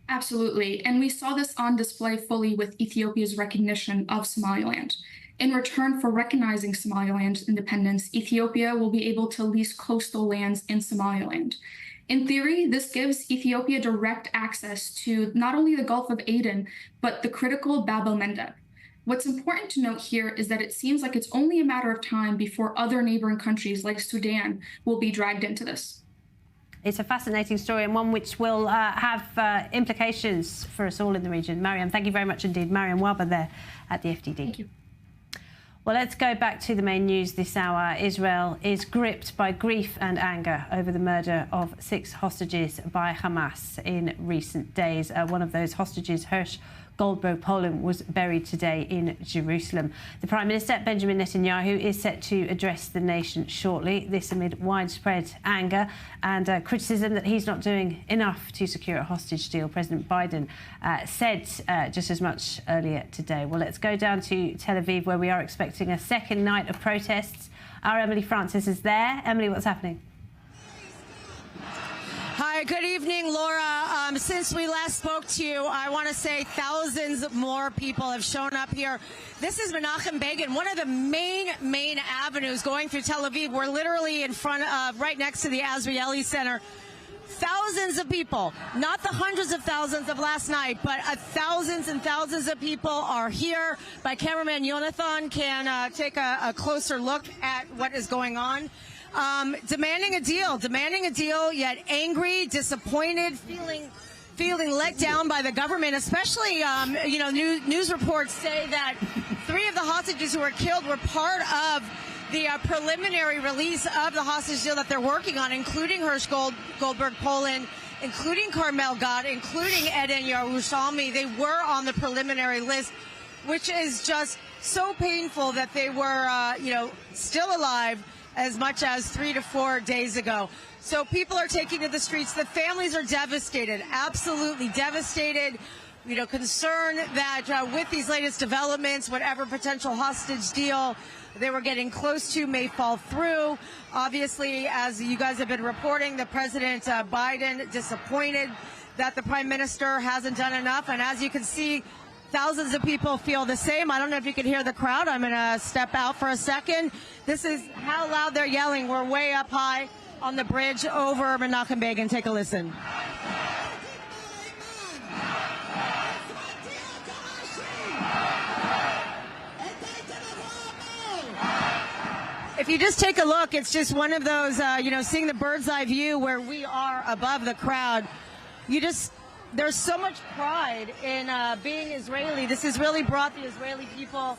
Absolutely. And we saw this on display fully with Ethiopia's recognition of Somaliland. In return for recognizing Somaliland's independence, Ethiopia will be able to lease coastal lands in Somaliland. In theory, this gives Ethiopia direct access to not only the Gulf of Aden, but the critical Bab el-Mandeb. What's important to note here is that it seems like it's only a matter of time before other neighboring countries like Sudan will be dragged into this. It's a fascinating story and one which will have implications for us all in the region. Mariam, thank you very much indeed. Mariam Waba there at the FDD. Thank you. Well, let's go back to the main news this hour. Israel is gripped by grief and anger over the murder of 6 hostages by Hamas in recent days. One of those hostages, Hirsch Goldberg Polin was buried today in Jerusalem. The Prime Minister, Benjamin Netanyahu, is set to address the nation shortly, this amid widespread anger and criticism that he's not doing enough to secure a hostage deal. President Biden said just as much earlier today. Well, let's go down to Tel Aviv, where we are expecting a second night of protests. Our Emily Francis is there. Emily, what's happening? Hi, good evening, Laura. Since we last spoke to you, I want to say thousands more people have shown up here. This is Menachem Begin, one of the main avenues going through Tel Aviv. We're literally in front of, right next to the Azrieli Center. Thousands of people, not the hundreds of thousands of last night, but thousands and thousands of people are here. My cameraman Jonathan can take a closer look at what is going on. Demanding a deal, yet angry, disappointed, feeling let down by the government, especially, news reports say that 3 of the hostages who were killed were part of the preliminary release of the hostage deal that they're working on, including Hirsch Goldberg Polin, including Carmel Gad, including Eden Yerushalmi. They were on the preliminary list, which is just so painful that they were, still alive as much as 3 to 4 days ago. So people are taking to the streets. The families are devastated, absolutely devastated. Concerned that with these latest developments, whatever potential hostage deal they were getting close to may fall through. Obviously, as you guys have been reporting, the President Biden disappointed that the Prime Minister hasn't done enough. And as you can see, thousands of people feel the same. I don't know if you can hear the crowd. I'm going to step out for a second. This is how loud they're yelling. We're way up high on the bridge over Menachem Begin. Take a listen. If you just take a look, it's just one of those, seeing the bird's eye view where we are above the crowd. There's so much pride in being Israeli. This has really brought the Israeli people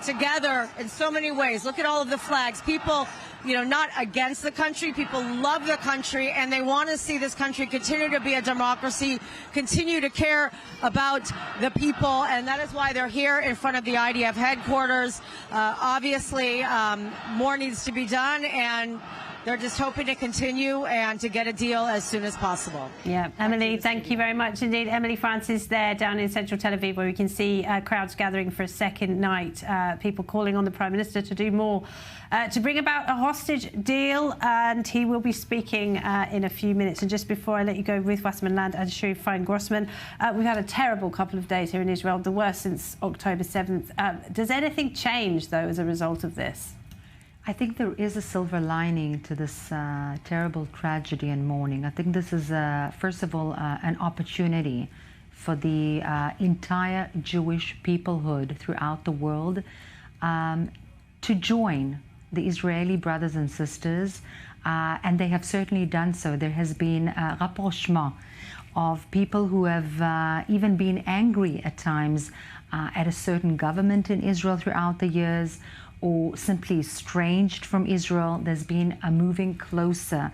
together in so many ways. Look at all of the flags. People, not against the country. People love the country, and they want to see this country continue to be a democracy, continue to care about the people, and that is why they're here in front of the IDF headquarters. Obviously, more needs to be done, and they're just hoping to continue and to get a deal as soon as possible. Yeah, Emily, thank you very much indeed. Emily Francis there down in central Tel Aviv, where we can see crowds gathering for a second night, people calling on the Prime Minister to do more to bring about a hostage deal, and he will be speaking in a few minutes. And just before I let you go, Ruth Wasserman-Land and Sherif Fein-Grossman, we've had a terrible couple of days here in Israel, the worst since October 7th. Does anything change, though, as a result of this? I think there is a silver lining to this terrible tragedy and mourning. I think this is, first of all, an opportunity for the entire Jewish peoplehood throughout the world to join the Israeli brothers and sisters, and they have certainly done so. There has been a rapprochement of people who have even been angry at times at a certain government in Israel throughout the years, or simply estranged from Israel. There's been a moving closer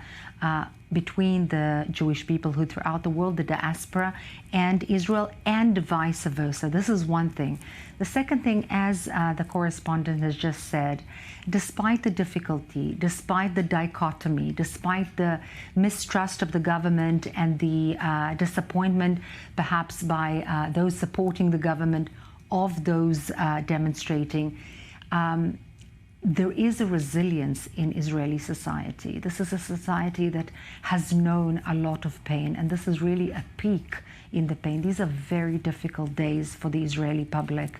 between the Jewish people who throughout the world, the diaspora, and Israel, and vice versa. This is one thing. The second thing, as the correspondent has just said, despite the difficulty, despite the dichotomy, despite the mistrust of the government and the disappointment perhaps by those supporting the government of those demonstrating, there is a resilience in Israeli society. This is a society that has known a lot of pain, and this is really a peak in the pain. These are very difficult days for the Israeli public.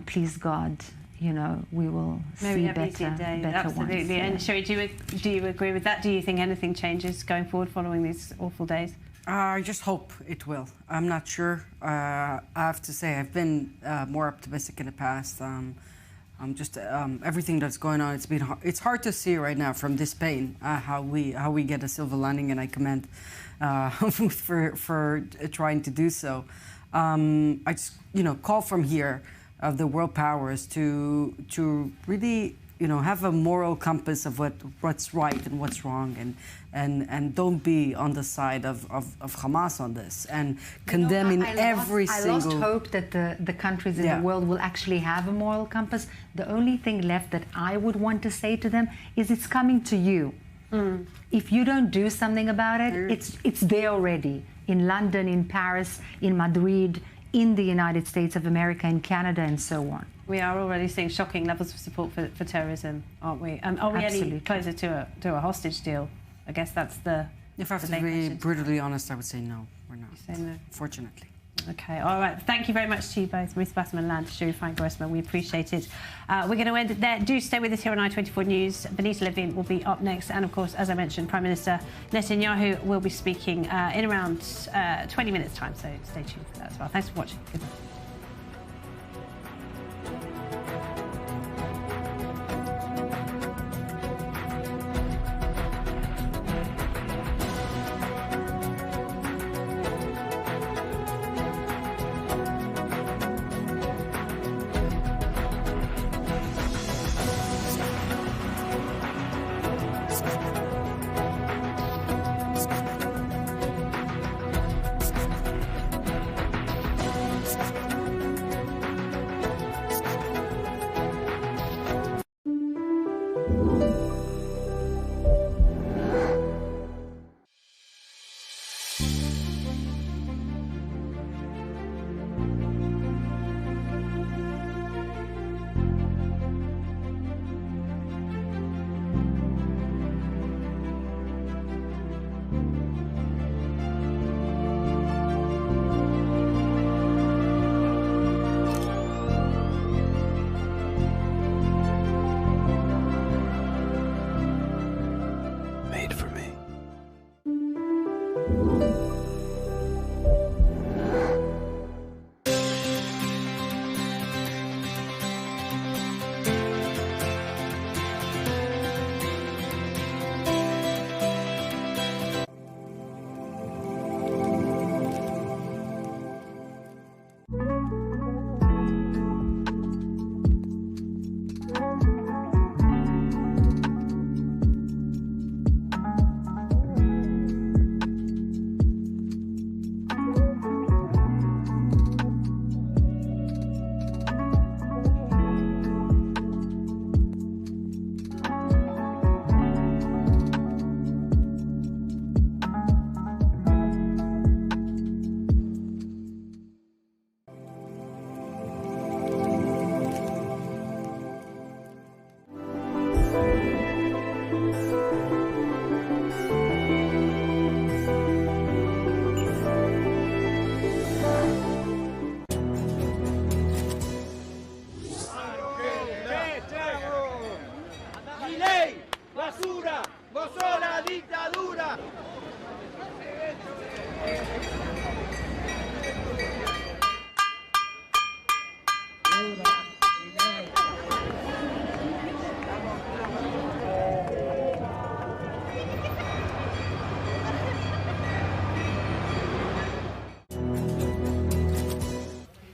Please God, we will see better Absolutely. ones. And Sherry, do you agree with that? Do you think anything changes going forward following these awful days? I just hope it will. I'm not sure. I have to say I've been more optimistic in the past. Everything that's going on, it's hard to see right now from this pain how we get a silver lining, and I commend for trying to do so. I just call from here of the world powers to really have a moral compass of what's right and what's wrong, and don't be on the side of Hamas on this, and condemning every single... I lost hope that the countries in the world will actually have a moral compass. The only thing left that I would want to say to them is it's coming to you. If you don't do something about it, it's there already. In London, in Paris, in Madrid, in the United States of America, in Canada, and so on. We are already seeing shocking levels of support for terrorism, aren't we? Are we any closer to a hostage deal? I guess that's the... If I have to be brutally honest, I would say no, we're not. You say no? Fortunately. Okay, all right. Thank you very much to you both, Ruth Wasserman Land, Shiri Fine-Grossman. We appreciate it. We're going to end it there. Do stay with us here on I24 News. Benita Levin will be up next. And, of course, as I mentioned, Prime Minister Netanyahu will be speaking in around 20 minutes' time. So stay tuned for that as well. Thanks for watching. Goodbye.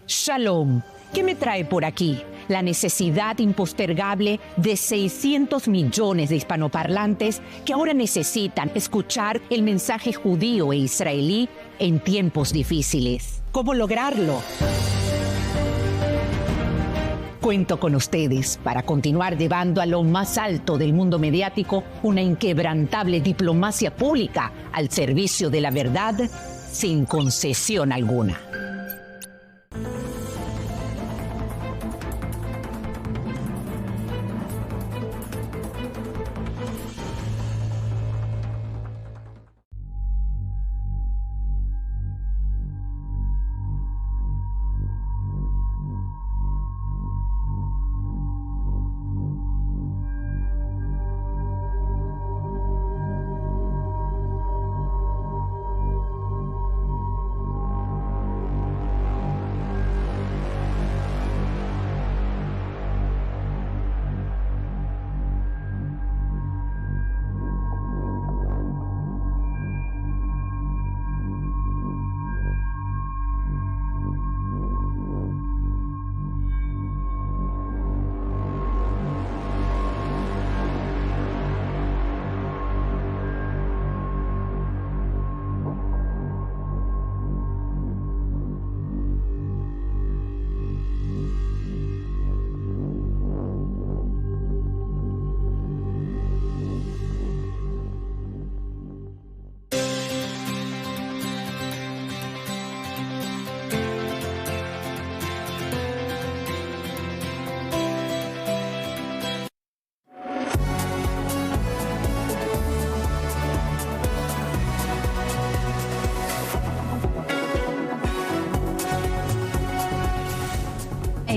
Shalom. ¿Qué me trae por aquí? La necesidad impostergable de 600 millones de hispanoparlantes que ahora necesitan escuchar el mensaje judío e israelí en tiempos difíciles. ¿Cómo lograrlo? Cuento con ustedes para continuar llevando a lo más alto del mundo mediático una inquebrantable diplomacia pública al servicio de la verdad sin concesión alguna.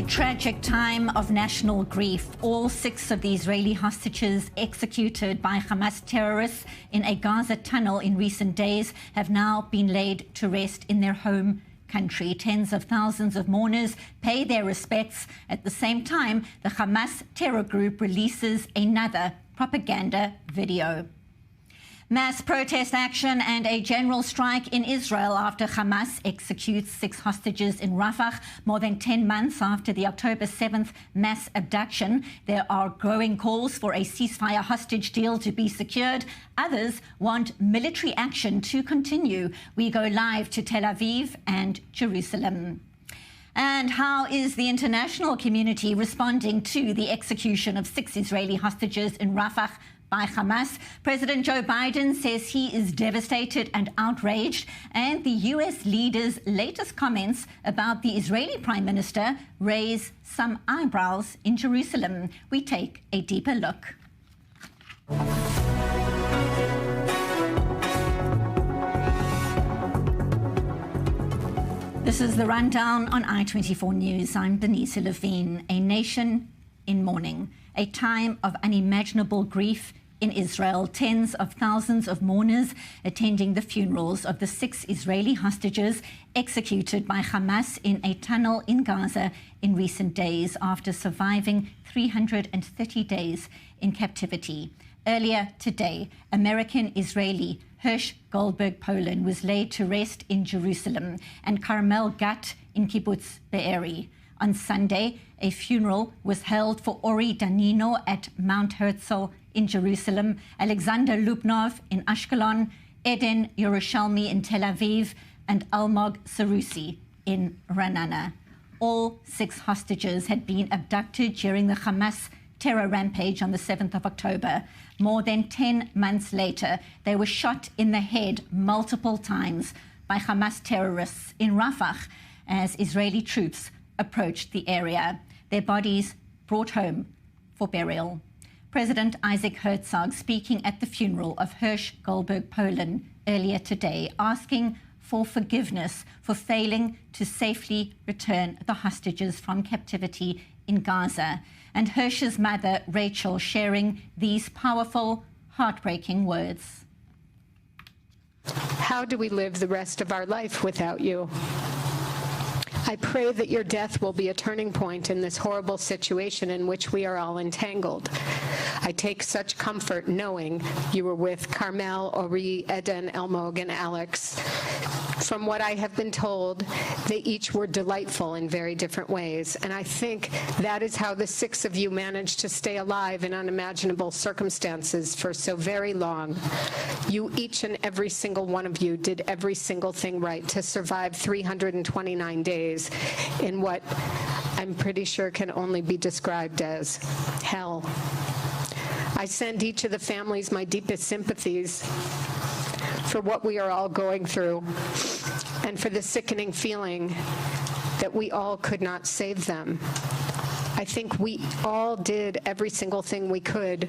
tragic time of national grief. All 6 of the Israeli hostages executed by Hamas terrorists in a Gaza tunnel in recent days have now been laid to rest in their home country. Tens of thousands of mourners pay their respects. At the same time, the Hamas terror group releases another propaganda video. Mass protest action and a general strike in Israel after Hamas executes 6 hostages in Rafah more than 10 months after the October 7th mass abduction. There are growing calls for a ceasefire hostage deal to be secured. Others want military action to continue. We go live to Tel Aviv and Jerusalem. And how is the international community responding to the execution of 6 Israeli hostages in Rafah by Hamas? President Joe Biden says he is devastated and outraged, and the U.S. leader's latest comments about the Israeli Prime Minister raise some eyebrows in Jerusalem. We take a deeper look. This is the rundown on I24 News. I'm Denise Levine. A nation in mourning, a time of unimaginable grief in Israel. Tens of thousands of mourners attending the funerals of the 6 Israeli hostages executed by Hamas in a tunnel in Gaza in recent days after surviving 330 days in captivity. Earlier today, American-Israeli Hirsch Goldberg Poland was laid to rest in Jerusalem, and Carmel Gat in Kibbutz Be'eri. On Sunday, a funeral was held for Ori Danino at Mount Herzl in Jerusalem, Alexander Lubnov in Ashkelon, Eden Yerushalmi in Tel Aviv, and Almog Sarusi in Ra'anana. All 6 hostages had been abducted during the Hamas terror rampage on the 7th of October. More than 10 months later, they were shot in the head multiple times by Hamas terrorists in Rafah as Israeli troops approached the area. Their bodies brought home for burial. President Isaac Herzog speaking at the funeral of Hirsch Goldberg Poland earlier today, asking for forgiveness for failing to safely return the hostages from captivity in Gaza. And Hirsch's mother, Rachel, sharing these powerful, heartbreaking words. How do we live the rest of our life without you? I pray that your death will be a turning point in this horrible situation in which we are all entangled. I take such comfort knowing you were with Carmel, Ori, Eden, Elmog, and Alex. From what I have been told, they each were delightful in very different ways, and I think that is how the 6 of you managed to stay alive in unimaginable circumstances for so very long. You, each and every single one of you, did every single thing right to survive 329 days in what I'm pretty sure can only be described as hell. I send each of the families my deepest sympathies for what we are all going through and for the sickening feeling that we all could not save them. I think we all did every single thing we could.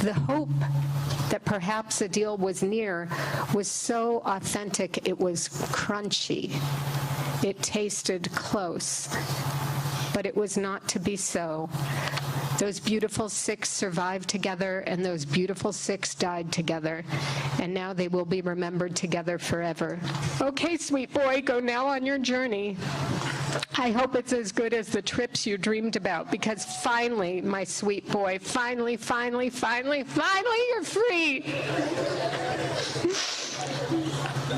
The hope that perhaps a deal was near was so authentic, it was crunchy. It tasted close, but it was not to be so. Those beautiful 6 survived together, and those beautiful 6 died together, and now they will be remembered together forever. Okay, sweet boy, go now on your journey. I hope it's as good as the trips you dreamed about, because finally, my sweet boy, finally, you're free.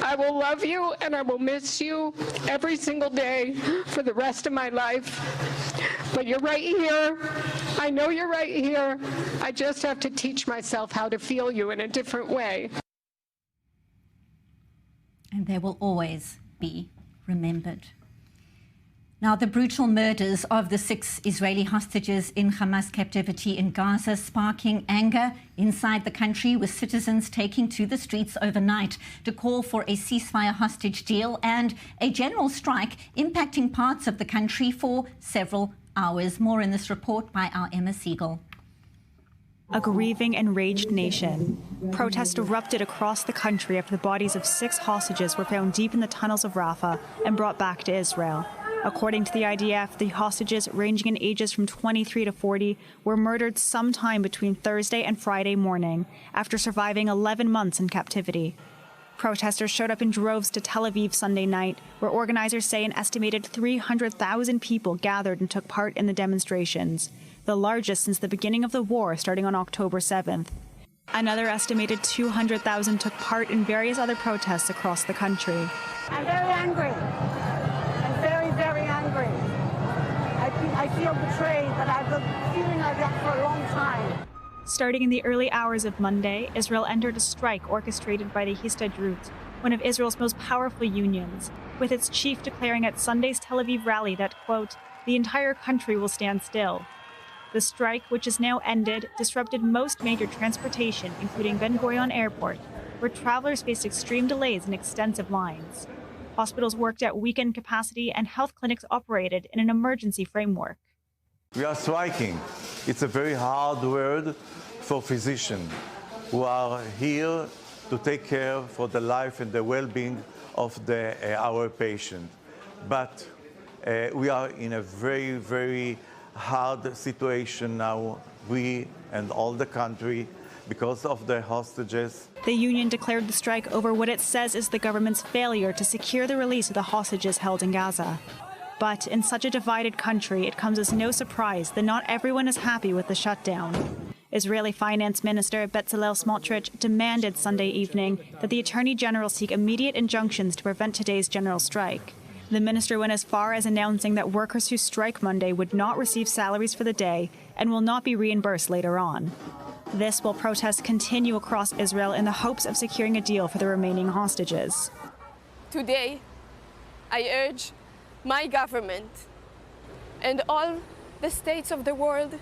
I will love you and I will miss you every single day for the rest of my life. But you're right here. I know you're right here. I just have to teach myself how to feel you in a different way. And they will always be remembered. Now, the brutal murders of the 6 Israeli hostages in Hamas captivity in Gaza sparking anger inside the country, with citizens taking to the streets overnight to call for a ceasefire hostage deal and a general strike impacting parts of the country for several hours. More in this report by our Emma Siegel. A grieving, enraged nation. Protests erupted across the country after the bodies of 6 hostages were found deep in the tunnels of Rafah and brought back to Israel. According to the IDF, the hostages, ranging in ages from 23 to 40, were murdered sometime between Thursday and Friday morning after surviving 11 months in captivity. Protesters showed up in droves to Tel Aviv Sunday night, where organizers say an estimated 300,000 people gathered and took part in the demonstrations, the largest since the beginning of the war starting on October 7th. Another estimated 200,000 took part in various other protests across the country. I'm very angry. I'm very, very angry. I feel betrayed, but I've been feeling like that for a long time. Starting in the early hours of Monday, Israel entered a strike orchestrated by the Histadrut, one of Israel's most powerful unions, with its chief declaring at Sunday's Tel Aviv rally that, quote, the entire country will stand still. The strike, which is now ended, disrupted most major transportation, including Ben Gurion Airport, where travelers faced extreme delays and extensive lines. Hospitals worked at weekend capacity and health clinics operated in an emergency framework. We are striking. It's a very hard word for physicians who are here to take care for the life and the well-being of our patient. But we are in a very, very hard situation now, we and all the country, because of the hostages. The union declared the strike over what it says is the government's failure to secure the release of the hostages held in Gaza. But in such a divided country, it comes as no surprise that not everyone is happy with the shutdown. Israeli Finance Minister Bezalel Smotrich demanded Sunday evening that the Attorney General seek immediate injunctions to prevent today's general strike. The minister went as far as announcing that workers who strike Monday would not receive salaries for the day and will not be reimbursed later on. This while protests continue across Israel in the hopes of securing a deal for the remaining hostages. Today, I urge my government and all the states of the world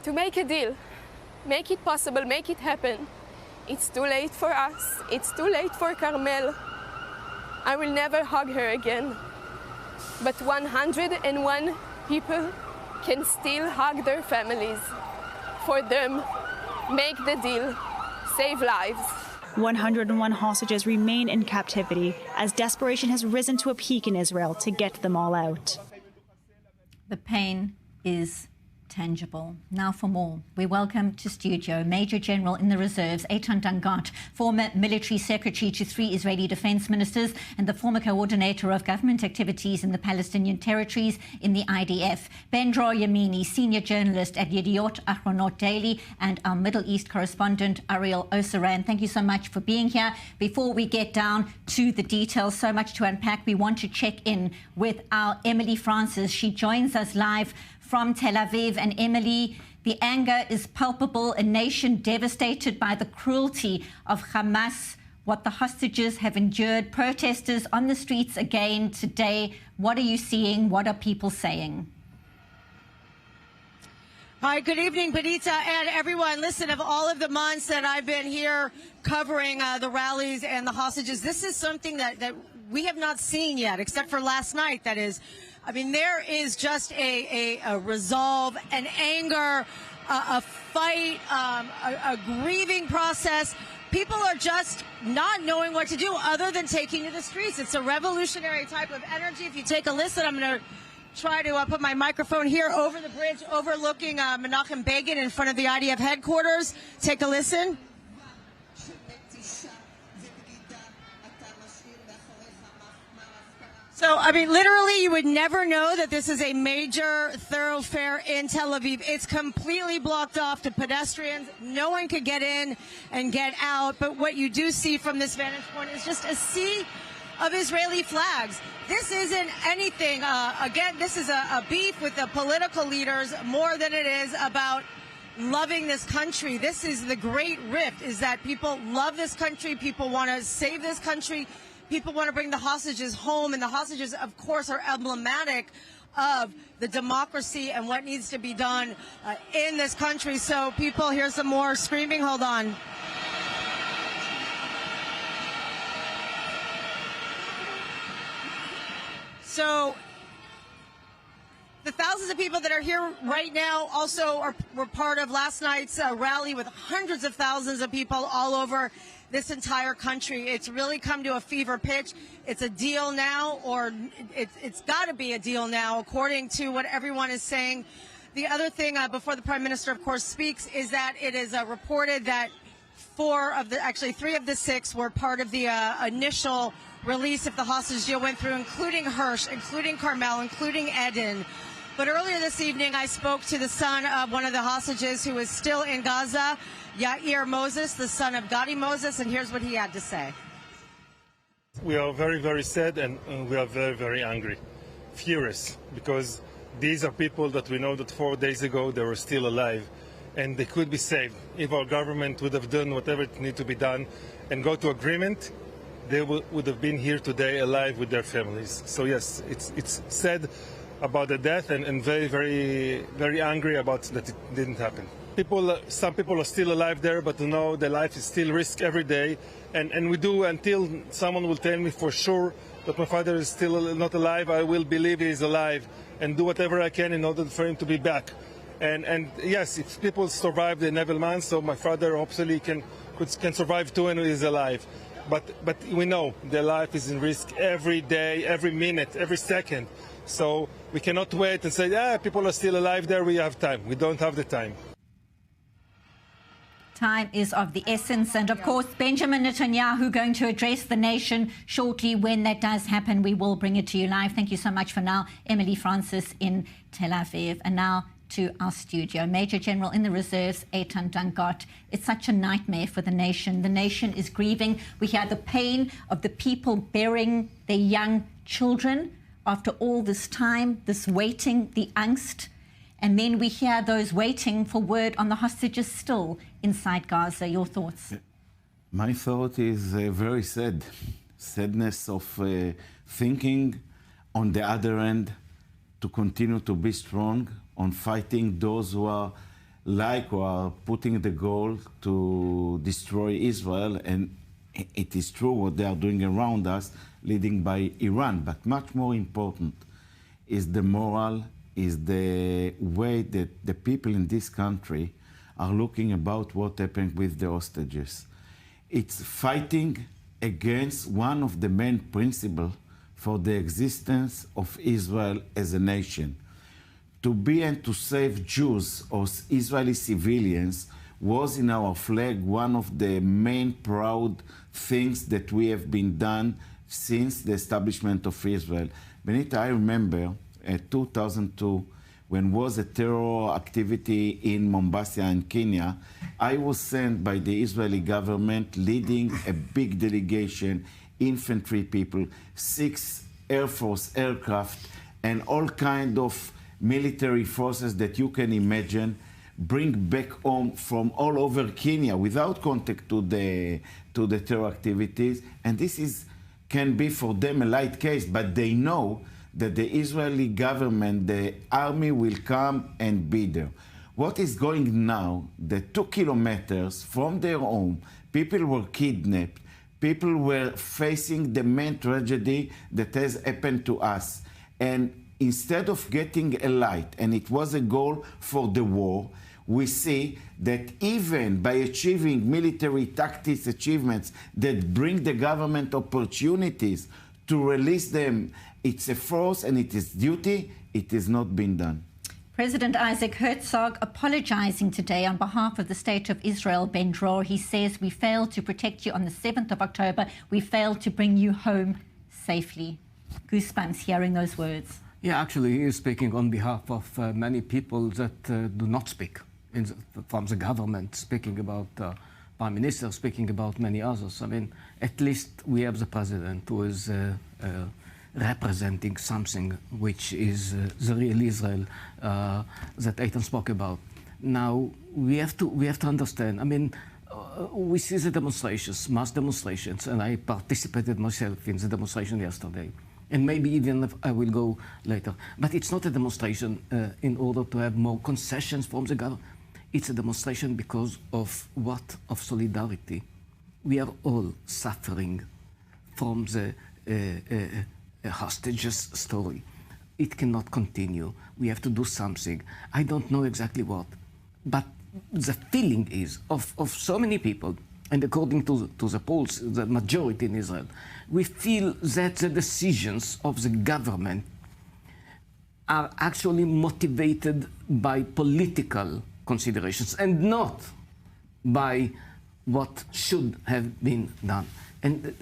to make a deal, make it possible, make it happen. It's too late for us, it's too late for Carmel. I will never hug her again. But 101 people can still hug their families. For them, make the deal, save lives. 101 hostages remain in captivity as desperation has risen to a peak in Israel to get them all out. The pain is tangible. Now for more, we welcome to studio Major General in the Reserves, Eitan Dangat, former military secretary to 3 Israeli defense ministers and the former coordinator of government activities in the Palestinian territories in the IDF. Ben Dror Yamini, senior journalist at Yediot Ahronot Daily, and our Middle East correspondent, Ariel Osaran. Thank you so much for being here. Before we get down to the details, so much to unpack, we want to check in with our Emily Francis. She joins us live from Tel Aviv. And Emily, the anger is palpable, a nation devastated by the cruelty of Hamas, what the hostages have endured, protesters on the streets again today. What are you seeing? What are people saying? Hi, good evening, Benita and everyone. Listen, of all of the months that I've been here covering the rallies and the hostages, this is something that we have not seen yet, except for last night, that is. I mean, there is just a resolve, an anger, a fight, a grieving process. People are just not knowing what to do other than taking to the streets. It's a revolutionary type of energy. If you take a listen, I'm going to try to put my microphone here over the bridge overlooking Menachem Begin in front of the IDF headquarters. Take a listen. So, I mean, literally, you would never know that this is a major thoroughfare in Tel Aviv. It's completely blocked off to pedestrians. No one could get in and get out. But what you do see from this vantage point is just a sea of Israeli flags. This isn't anything. Again, this is a beef with the political leaders more than it is about loving this country. This is the great rift, is that people love this country. People want to save this country. People want to bring the hostages home, and the hostages, of course, are emblematic of the democracy and what needs to be done in this country. So people, here's some more screaming. Hold on. So the thousands of people that are here right now also were part of last night's rally with hundreds of thousands of people all over this entire country. It's really come to a fever pitch. It's a deal now, or it's got to be a deal now, according to what everyone is saying. The other thing, before the Prime Minister, of course, speaks, is that it is reported that three of the six were part of the initial release if the hostage deal went through, including Hirsch, including Carmel, including Eden. But earlier this evening, I spoke to the son of one of the hostages who is still in Gaza, Yair Moses, the son of Gadi Moses, and here's what he had to say. We are very, very sad, and we are very, very angry, furious, because these are people that we know that 4 days ago they were still alive, and they could be saved. If our government would have done whatever it needed to be done and go to agreement, they would have been here today alive with their families. So yes, it's sad about the death, and very, very, very angry about that it didn't happen. Some people are still alive there, but to know their life is still risk every day, and we do until someone will tell me for sure that my father is still not alive. I will believe he is alive and do whatever I can in order for him to be back. And yes, if people survive the Neville Man, so my father hopefully can survive too and is alive. But we know their life is in risk every day, every minute, every second. So we cannot wait and say, people are still alive there, we have time. We don't have the time. Time is of the essence. And of course, Benjamin Netanyahu going to address the nation shortly. When that does happen, we will bring it to you live. Thank you so much for now, Emily Francis in Tel Aviv. And now to our studio, Major General in the Reserves, Eitan Dangot. It's such a nightmare for the nation. The nation is grieving. We hear the pain of the people burying their young children after all this time, this waiting, the angst. And then we hear those waiting for word on the hostages still inside Gaza. Your thoughts? My thought is very sad. Sadness of thinking, on the other end, to continue to be strong on fighting those who are putting the goal to destroy Israel. And it is true what they are doing around us, leading by Iran. But much more important is the moral, is the way that the people in this country are looking about what happened with the hostages. It's fighting against one of the main principles for the existence of Israel as a nation. To be and to save Jews or Israeli civilians was in our flag one of the main proud things that we have been done since the establishment of Israel. Benita, I remember 2002, when was a terror activity in Mombasa and Kenya, I was sent by the Israeli government leading a big delegation, infantry people, 6 Air Force aircraft, and all kind of military forces that you can imagine, bring back home from all over Kenya without contact to the terror activities. And this can be for them a light case, but they know that the Israeli government, the army will come and be there. What is going now, the 2 kilometers from their home, people were kidnapped, people were facing the main tragedy that has happened to us. And instead of getting a light, and it was a goal for the war, we see that even by achieving military tactics achievements that bring the government opportunities to release them, it's a force and it is duty, it has not been done. President Isaac Herzog apologizing today on behalf of the State of Israel, Ben Dror. He says, we failed to protect you on the 7th of October. We failed to bring you home safely. Goosebumps hearing those words. Yeah, actually, he is speaking on behalf of many people that do not speak from the government, speaking about Prime Minister, speaking about many others. I mean, at least we have the President who is representing something which is the real Israel that Eitan spoke about. Now, we have to understand, I mean, we see the demonstrations, mass demonstrations, and I participated myself in the demonstration yesterday. And maybe even if I will go later. But it's not a demonstration in order to have more concessions from the government. It's a demonstration because of of solidarity. We are all suffering from the hostages story. It cannot continue. We have to do something. I don't know exactly what, but the feeling is of so many people, and according to the polls, the majority in Israel, we feel that the decisions of the government are actually motivated by political considerations and not by what should have been done. And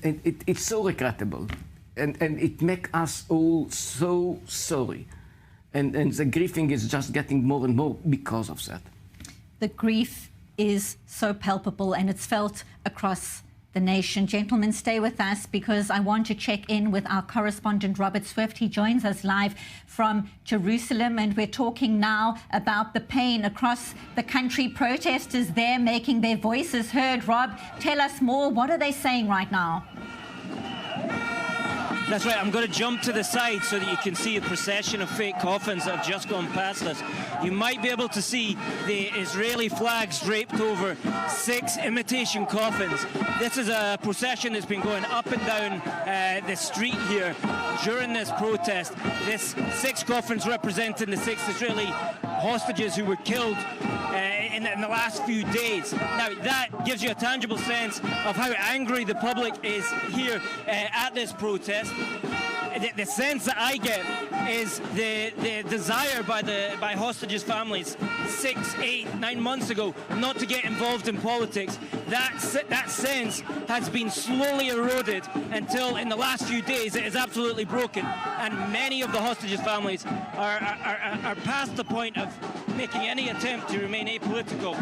it's so regrettable, and it makes us all so sorry. And the grieving is just getting more and more because of that. The grief is so palpable, and it's felt across the nation. Gentlemen, stay with us because I want to check in with our correspondent, Robert Swift. He joins us live from Jerusalem, and we're talking now about the pain across the country. Protesters there making their voices heard. Rob, tell us more. What are they saying right now? That's right. I'm going to jump to the side so that you can see a procession of fake coffins that have just gone past us. You might be able to see the Israeli flags draped over 6 imitation coffins. This is a procession that's been going up and down the street here during this protest. This 6 coffins representing the 6 Israeli hostages who were killed in the last few days. Now, that gives you a tangible sense of how angry the public is here at this protest. The sense that I get is the desire by hostages' families 6, 8, 9 months ago not to get involved in politics. That sense has been slowly eroded until in the last few days it is absolutely broken, and many of the hostages' families are past the point of making any attempt to remain apolitical.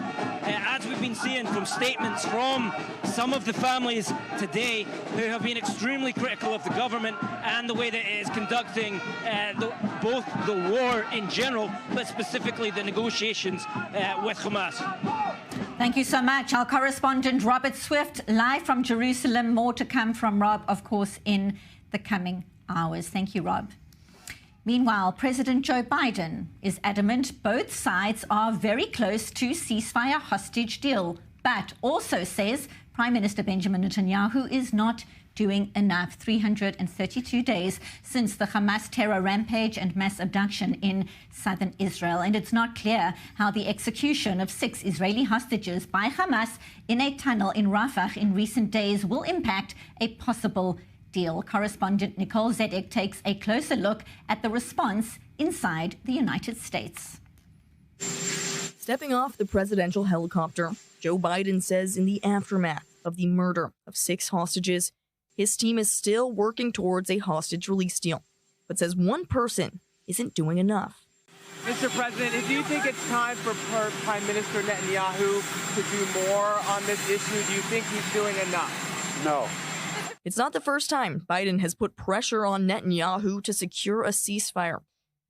As we've been seeing from statements from some of the families today who have been extremely critical of the government and the way that it is conducting both the war in general, but specifically the negotiations with Hamas. Thank you so much. Our correspondent, Robert Swift, live from Jerusalem. More to come from Rob, of course, in the coming hours. Thank you, Rob. Meanwhile, President Joe Biden is adamant both sides are very close to ceasefire hostage deal, but also says Prime Minister Benjamin Netanyahu is not doing enough. 332 days since the Hamas terror rampage and mass abduction in southern Israel. And it's not clear how the execution of 6 Israeli hostages by Hamas in a tunnel in Rafah in recent days will impact a possible deal. Correspondent Nicole Zedek takes a closer look at the response inside the United States. Stepping off the presidential helicopter, Joe Biden says in the aftermath of the murder of 6 hostages, his team is still working towards a hostage release deal, but says one person isn't doing enough. Mr. President, do you think it's time for Prime Minister Netanyahu to do more on this issue? Do you think he's doing enough? No. It's not the first time Biden has put pressure on Netanyahu to secure a ceasefire.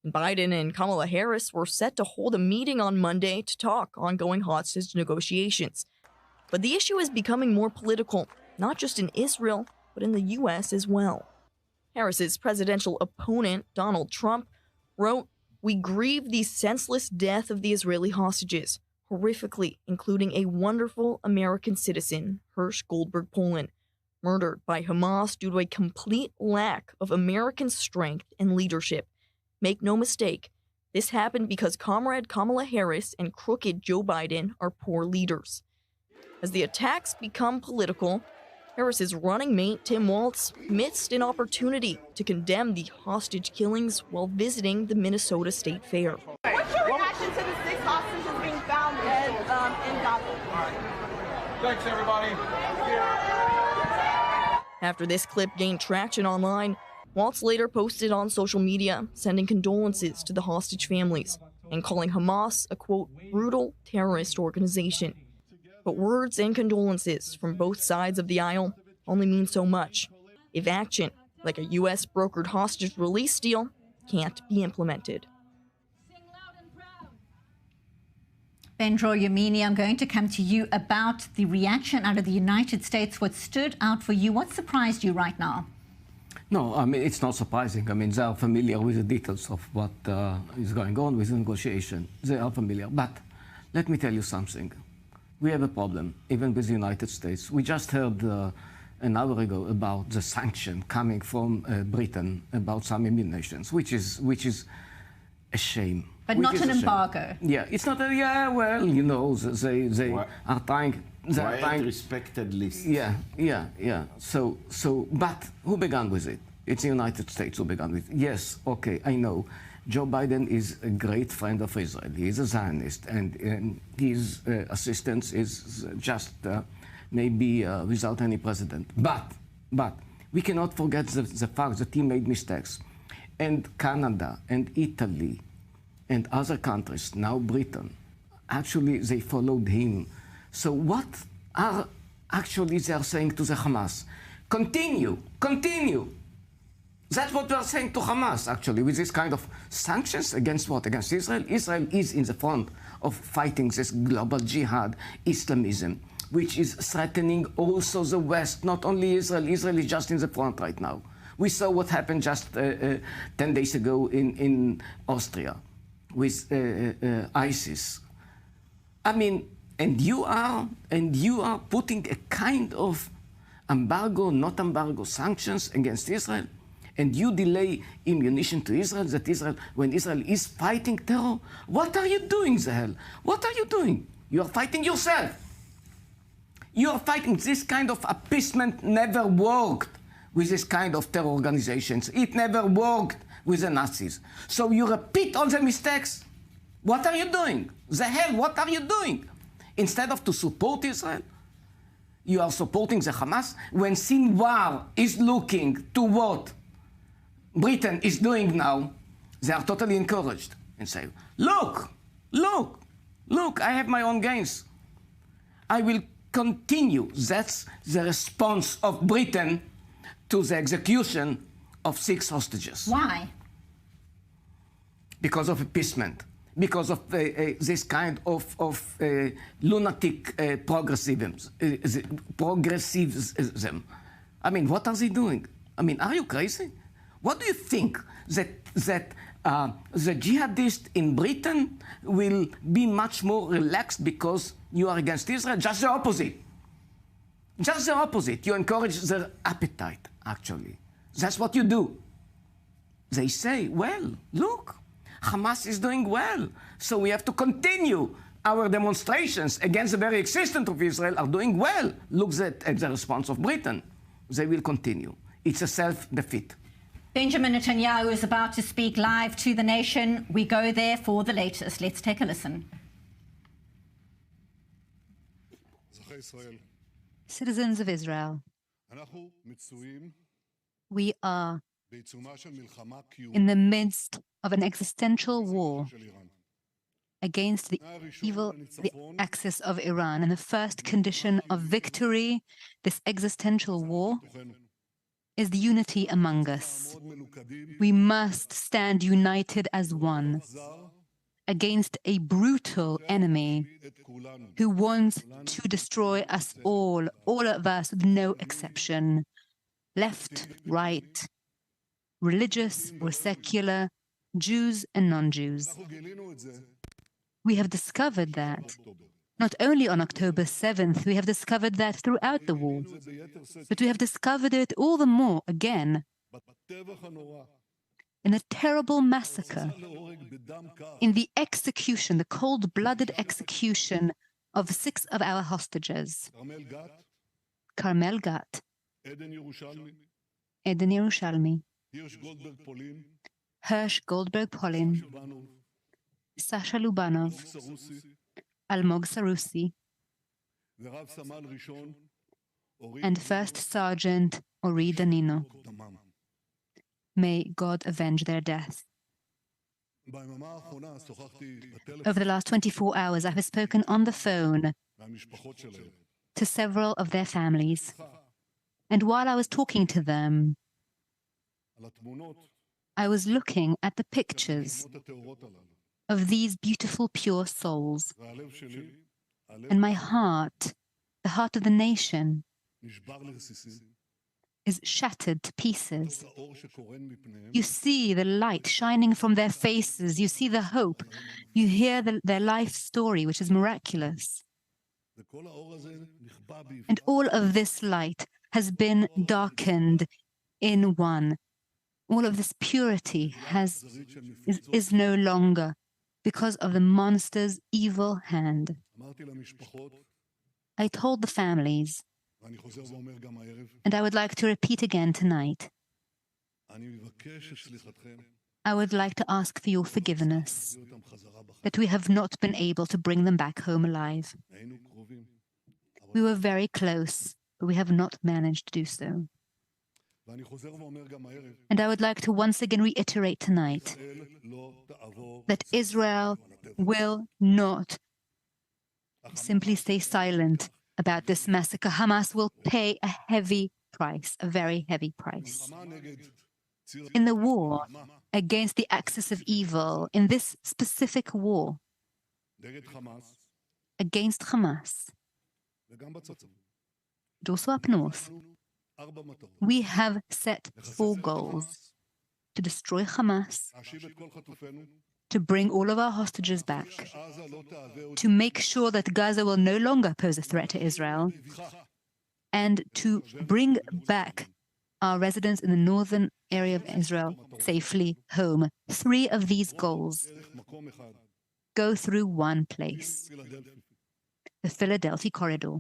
Biden and Kamala Harris were set to hold a meeting on Monday to talk ongoing hostage negotiations. But the issue is becoming more political, not just in Israel, but in the U.S. as well. Harris's presidential opponent, Donald Trump, wrote, "We grieve the senseless death of the Israeli hostages, horrifically, including a wonderful American citizen, Hirsch Goldberg Poland, murdered by Hamas due to a complete lack of American strength and leadership. Make no mistake, this happened because Comrade Kamala Harris and crooked Joe Biden are poor leaders." As the attacks become political, Harris's running mate, Tim Walz, missed an opportunity to condemn the hostage killings while visiting the Minnesota State Fair. What's your reaction to the 6 hostages being found in Gaza? Thanks, everybody. After this clip gained traction online, Waltz later posted on social media, sending condolences to the hostage families and calling Hamas a, quote, brutal terrorist organization. But words and condolences from both sides of the aisle only mean so much if action, like a U.S. brokered hostage release deal, can't be implemented. Bendro Yamini, I'm going to come to you about the reaction out of the United States. What stood out for you? What surprised you right now? No, I mean, it's not surprising. I mean, they are familiar with the details of what is going on with the negotiation. They are familiar. But let me tell you something. We have a problem, even with the United States. We just heard an hour ago about the sanction coming from Britain about some nations, which is a shame. But not an embargo. Yeah, it's not a, yeah, well, you know, they are trying. Quite respected list. Yeah. So, but who began with it? It's the United States who began with it. Yes, okay, I know. Joe Biden is a great friend of Israel. He is a Zionist, and his assistance is just maybe without any precedent. But we cannot forget the fact that he made mistakes. And Canada and Italy and other countries, now Britain, actually they followed him. So what are actually they are saying to the Hamas? Continue. That's what we are saying to Hamas, actually, with this kind of sanctions against what? Against Israel? Israel is in the front of fighting this global jihad, Islamism, which is threatening also the West, not only Israel. Israel is just in the front right now. We saw what happened just 10 days ago in Austria with ISIS. I mean, and you are putting a kind of embargo, not embargo, sanctions against Israel, and you delay ammunition to Israel, that Israel, when Israel is fighting terror, what are you doing, Zahel? What are you doing? You are fighting yourself. You are fighting. This kind of appeasement never worked with this kind of terror organizations. It never worked with the Nazis. So you repeat all the mistakes. What are you doing? Zahel, what are you doing? Instead of to support Israel, you are supporting the Hamas. When Sinwar is looking to what Britain is doing now, they are totally encouraged and say, look, I have my own gains. I will continue. That's the response of Britain to the execution of 6 hostages. Why? Because of appeasement. Because of this kind of lunatic progressivism. I mean, what are they doing? I mean, are you crazy? What do you think? That the jihadists in Britain will be much more relaxed because you are against Israel? Just the opposite. Just the opposite. You encourage their appetite, actually. That's what you do. They say, well, look, Hamas is doing well, so we have to continue. Our demonstrations against the very existence of Israel are doing well. Look at the response of Britain. They will continue. It's a self-defeat. Benjamin Netanyahu is about to speak live to the nation. We go there for the latest. Let's take a listen. Citizens of Israel, we are in the midst of an existential war against the evil, the axis of Iran. And the first condition of victory, this existential war, is the unity among us. We must stand united as one against a brutal enemy who wants to destroy us all of us with no exception, left, right, religious or secular, Jews and non-Jews. We have discovered that. Not only on October 7th, we have discovered that throughout the war, but we have discovered it all the more again in a terrible massacre, in the execution, the cold-blooded execution of 6 of our hostages. Carmel Gat, Eden Yerushalmi, Hirsch Goldberg Polin, Sasha Lubanov, Almog Sarusi, and First Sergeant Ori Danino. May God avenge their death. Over the last 24 hours, I have spoken on the phone to several of their families. And while I was talking to them, I was looking at the pictures of these beautiful, pure souls. And my heart, the heart of the nation, is shattered to pieces. You see the light shining from their faces. You see the hope. You hear their life story, which is miraculous. And all of this light has been darkened in one all of this purity is no longer because of the monster's evil hand. I told the families, and I would like to repeat again tonight, I would like to ask for your forgiveness that we have not been able to bring them back home alive. We were very close, but we have not managed to do so. And I would like to once again reiterate tonight that Israel will not simply stay silent about this massacre. Hamas will pay a heavy price, a very heavy price. In the war against the axis of evil, in this specific war against Hamas, and also up north, we have set 4 goals: to destroy Hamas, to bring all of our hostages back, to make sure that Gaza will no longer pose a threat to Israel, and to bring back our residents in the northern area of Israel safely home. 3 of these goals go through one place: the Philadelphia corridor.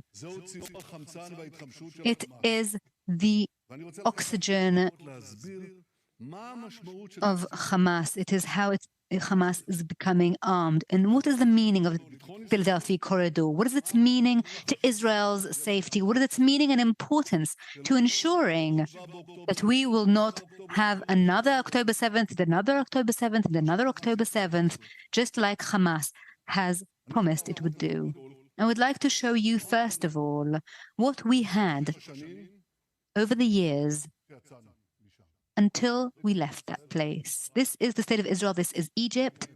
It is the oxygen of Hamas. It is how Hamas is becoming armed. And what is the meaning of the Philadelphia corridor? What is its meaning to Israel's safety? What is its meaning and importance to ensuring that we will not have another October 7th, and another October 7th, and another October 7th, just like Hamas has promised it would do? I would like to show you, first of all, what we had over the years until we left that place. This is the state of Israel. This is Egypt.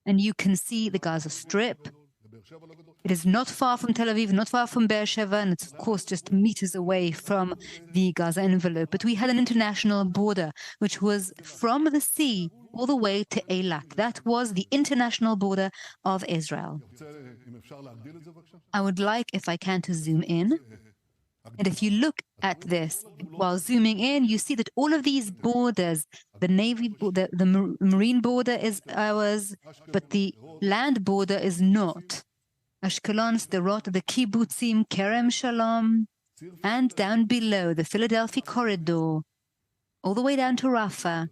And you can see the Gaza Strip. It is not far from Tel Aviv, not far from Beersheba, and it's, of course, just meters away from the Gaza envelope. But we had an international border, which was from the sea all the way to Eilat. That was the international border of Israel. I would like, if I can, to zoom in. And if you look at this, while zooming in, you see that all of these borders, the Navy border, the marine border is ours, but the land border is not. Ashkelon, Sderot, the Kibbutzim, Kerem Shalom, and down below, the Philadelphia corridor, all the way down to Rafah,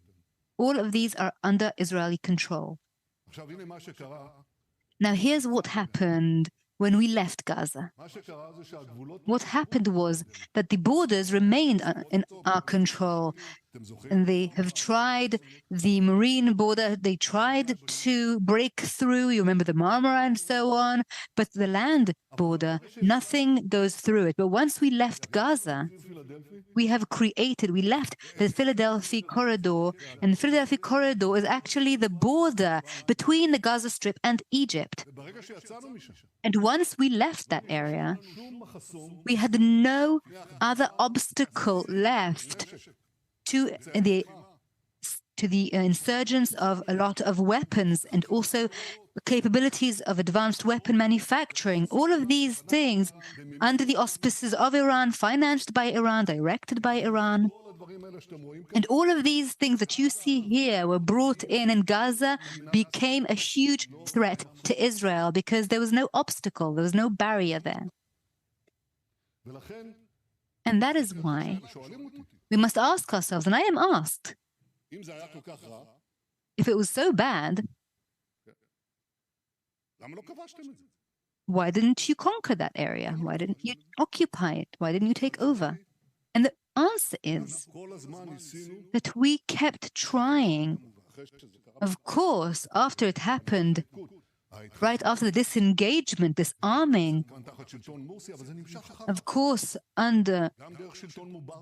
all of these are under Israeli control. Now, here's what happened when we left Gaza. What happened was that the borders remained in our control. And they have tried the marine border, they tried to break through, you remember the Marmara and so on, but the land border, nothing goes through it. But once we left Gaza, we left the Philadelphia corridor, and the Philadelphia corridor is actually the border between the Gaza Strip and Egypt. And once we left that area, we had no other obstacle left to the insurgence of a lot of weapons and also capabilities of advanced weapon manufacturing. All of these things under the auspices of Iran, financed by Iran, directed by Iran. And all of these things that you see here were brought in, and Gaza became a huge threat to Israel because there was no obstacle, there was no barrier there. And that is why we must ask ourselves, and I am asked, if it was so bad, why didn't you conquer that area? Why didn't you occupy it? Why didn't you take over? And the answer is that we kept trying. Of course, after it happened, right after the disengagement, disarming, of course, under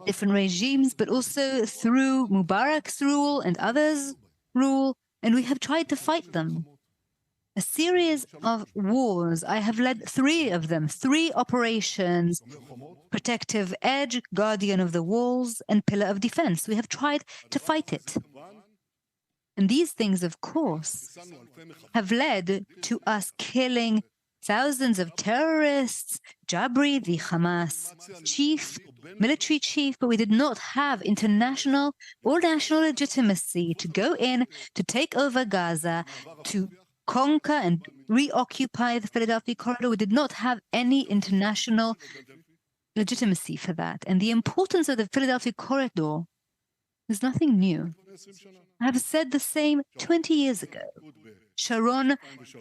different regimes, but also through Mubarak's rule and others' rule, and we have tried to fight them. A series of wars. I have led 3 of them, 3 operations: Protective Edge, Guardian of the Walls, and Pillar of Defense. We have tried to fight it. And these things, of course, have led to us killing thousands of terrorists, Jabri, the Hamas military chief, but we did not have international or national legitimacy to go in, to take over Gaza, to conquer and reoccupy the Philadelphia corridor. We did not have any international legitimacy for that. And the importance of the Philadelphia corridor is nothing new. I have said the same 20 years ago. Sharon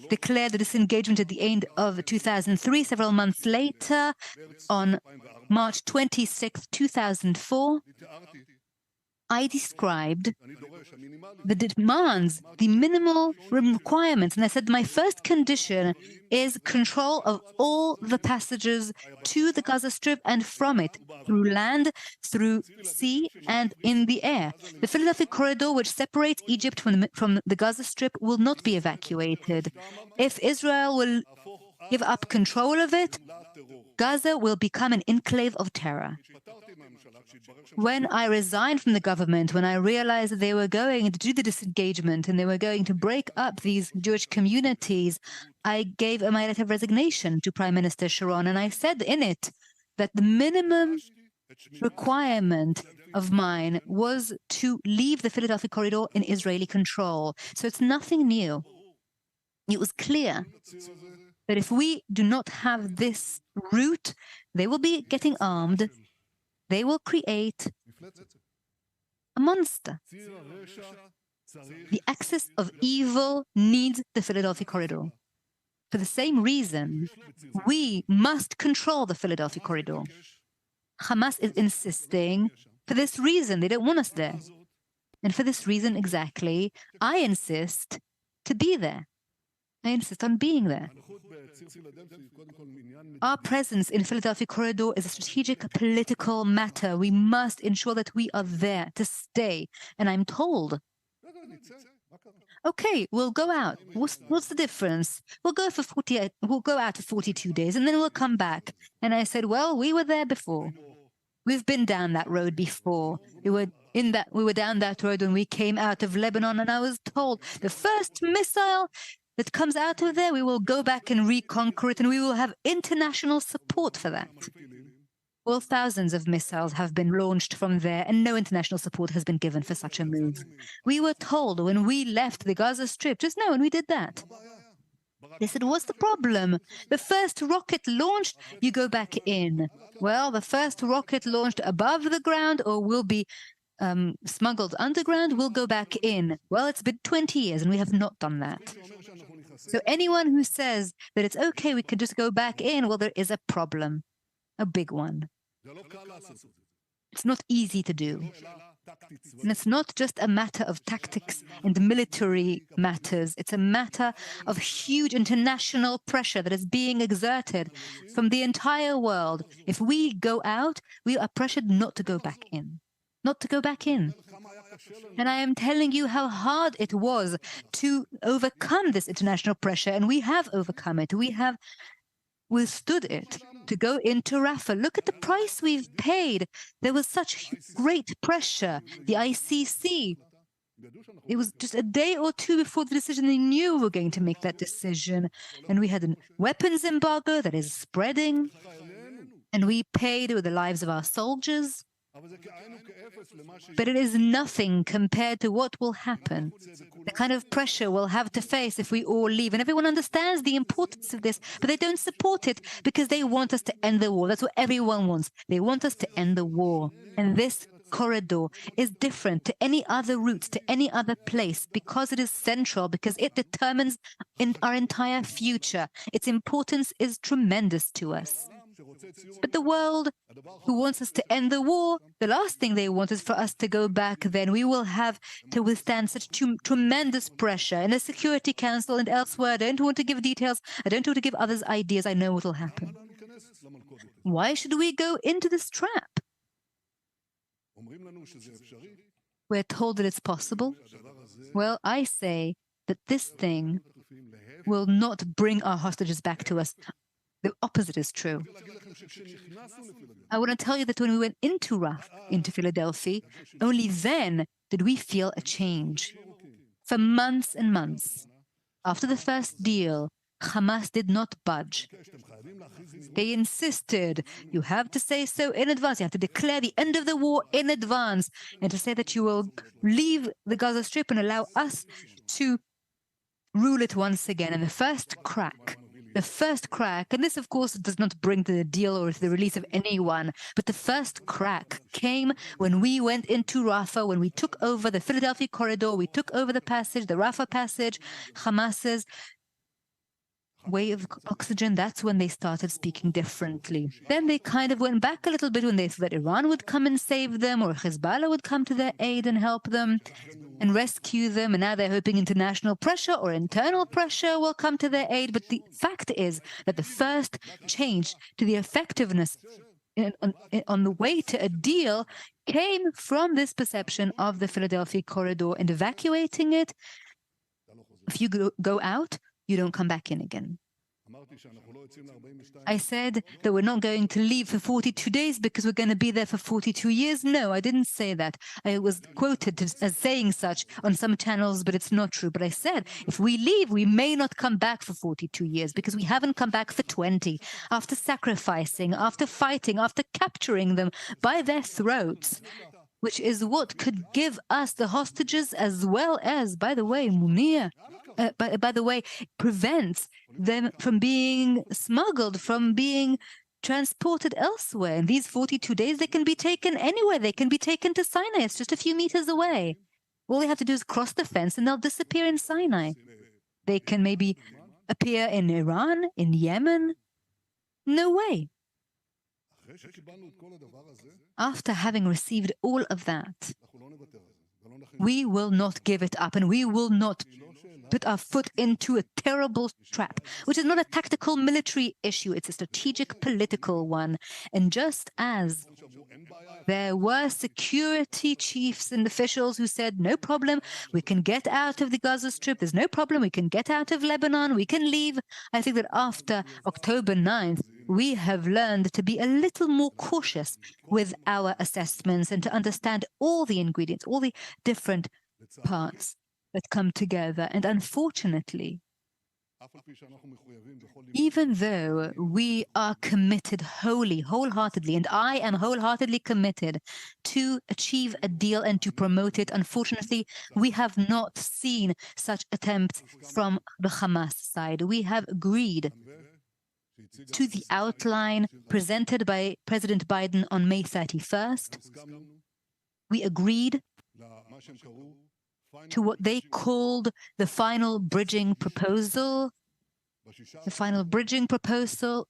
declared the disengagement at the end of 2003. Several months later, on March 26, 2004, I described the demands, the minimal requirements, and I said my first condition is control of all the passages to the Gaza Strip and from it, through land, through sea, and in the air. The Philadelphia corridor, which separates Egypt from the Gaza Strip, will not be evacuated. If Israel will give up control of it, Gaza will become an enclave of terror. When I resigned from the government, when I realized that they were going to do the disengagement and they were going to break up these Jewish communities, I gave my letter of resignation to Prime Minister Sharon, and I said in it that the minimum requirement of mine was to leave the Philadelphia corridor in Israeli control. So it's nothing new. It was clear that if we do not have this route, they will be getting armed. They will create a monster. The axis of evil needs the Philadelphia corridor. For the same reason, we must control the Philadelphia corridor. Hamas is insisting for this reason. They don't want us there. And for this reason exactly, I insist to be there. I insist on being there. Our presence in Philadelphia corridor is a strategic political matter. We must ensure that we are there to stay. And I'm told, okay, we'll go out. What's the difference? We'll go out for 42 days and then we'll come back. And I said, well, we were there before. We've been down that road before. We were down that road when we came out of Lebanon, and I was told the first missile that comes out of there, we will go back and reconquer it, and we will have international support for that. Well, thousands of missiles have been launched from there, and no international support has been given for such a move. We were told when we left the Gaza Strip, just now when we did that, they said, what's the problem? The first rocket launched, you go back in. Well, the first rocket launched above the ground or will be smuggled underground, we'll go back in. Well, it's been 20 years and we have not done that. So anyone who says that it's okay, we can just go back in, well, there is a problem, a big one. It's not easy to do. And it's not just a matter of tactics and military matters. It's a matter of huge international pressure that is being exerted from the entire world. If we go out, we are pressured not to go back in. Not to go back in. And I am telling you how hard it was to overcome this international pressure, and we have overcome it. We have withstood it to go into Rafah. Look at the price we've paid. There was such great pressure. The ICC, it was just a day or two before the decision, they knew we were going to make that decision. And we had a weapons embargo that is spreading, and we paid with the lives of our soldiers. But it is nothing compared to what will happen, the kind of pressure we'll have to face if we all leave. And everyone understands the importance of this, but they don't support it because they want us to end the war. That's what everyone wants. They want us to end the war. And this corridor is different to any other route, to any other place, because it is central, because it determines our entire future. Its importance is tremendous to us. But the world who wants us to end the war, the last thing they want is for us to go back then. We will have to withstand such tremendous pressure in the Security Council and elsewhere. I don't want to give details. I don't want to give others ideas. I know what will happen. Why should we go into this trap? We're told that it's possible. Well, I say that this thing will not bring our hostages back to us. The opposite is true. I want to tell you that when we went into Philadelphia, only then did we feel a change. For months and months, after the first deal, Hamas did not budge. They insisted, you have to say so in advance. You have to declare the end of the war in advance and to say that you will leave the Gaza Strip and allow us to rule it once again. And the first crack, and this of course does not bring to the deal or to the release of anyone, but the first crack came when we went into Rafah, when we took over the Philadelphia corridor, we took over the passage, the Rafah passage, Hamas's way of oxygen. That's when they started speaking differently. Then they kind of went back a little bit when they thought that Iran would come and save them, or Hezbollah would come to their aid and help them and rescue them. And now they're hoping international pressure or internal pressure will come to their aid. But the fact is that the first change to the effectiveness on the way to a deal came from this perception of the Philadelphia corridor and evacuating it. If you go out, you don't come back in again. I said that we're not going to leave for 42 days because we're going to be there for 42 years. No, I didn't say that. I was quoted as saying such on some channels, but it's not true. But I said, if we leave, we may not come back for 42 years because we haven't come back for 20. After sacrificing, after fighting, after capturing them by their throats, which is what could give us the hostages as well as, by the way, Munir, by the way, prevents them from being smuggled, from being transported elsewhere. In these 42 days, they can be taken anywhere. They can be taken to Sinai. It's just a few meters away. All they have to do is cross the fence and they'll disappear in Sinai. They can maybe appear in Iran, in Yemen. No way. After having received all of that, we will not give it up and we will not put our foot into a terrible trap, which is not a tactical military issue, it's a strategic political one. And just as there were security chiefs and officials who said, no problem, we can get out of the Gaza Strip, there's no problem, we can get out of Lebanon, we can leave. I think that after October 9th, we have learned to be a little more cautious with our assessments and to understand all the ingredients, all the different parts that come together. And unfortunately, even though we are committed wholeheartedly, and I am wholeheartedly committed to achieve a deal and to promote it, unfortunately, we have not seen such attempts from the Hamas side. We have agreed to the outline presented by President Biden on May 31st. We agreed to what they called the final bridging proposal. The final bridging proposal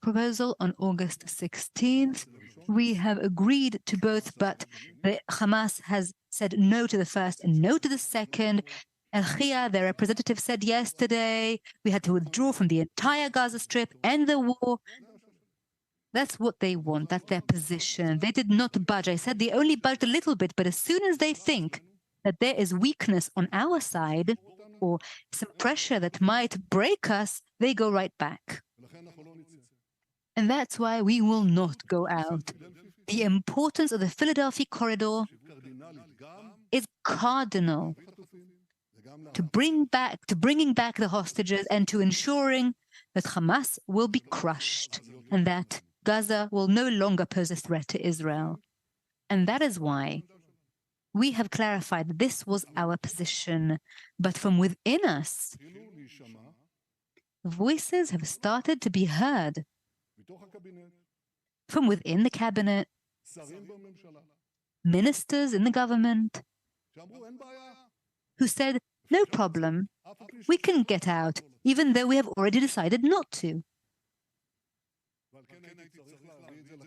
on August 16th. We have agreed to both, but the Hamas has said no to the first and no to the second. El-Khia, their representative, said yesterday we had to withdraw from the entire Gaza Strip, end the war. That's what they want. That's their position. They did not budge. I said they only budged a little bit, but as soon as they think that there is weakness on our side or some pressure that might break us, they go right back. And that's why we will not go out. The importance of the Philadelphia corridor is cardinal to bringing back the hostages and to ensuring that Hamas will be crushed and that Gaza will no longer pose a threat to Israel. And that is why we have clarified that this was our position. But from within us, voices have started to be heard. From within the cabinet, ministers in the government, who said, no problem, we can get out, even though we have already decided not to.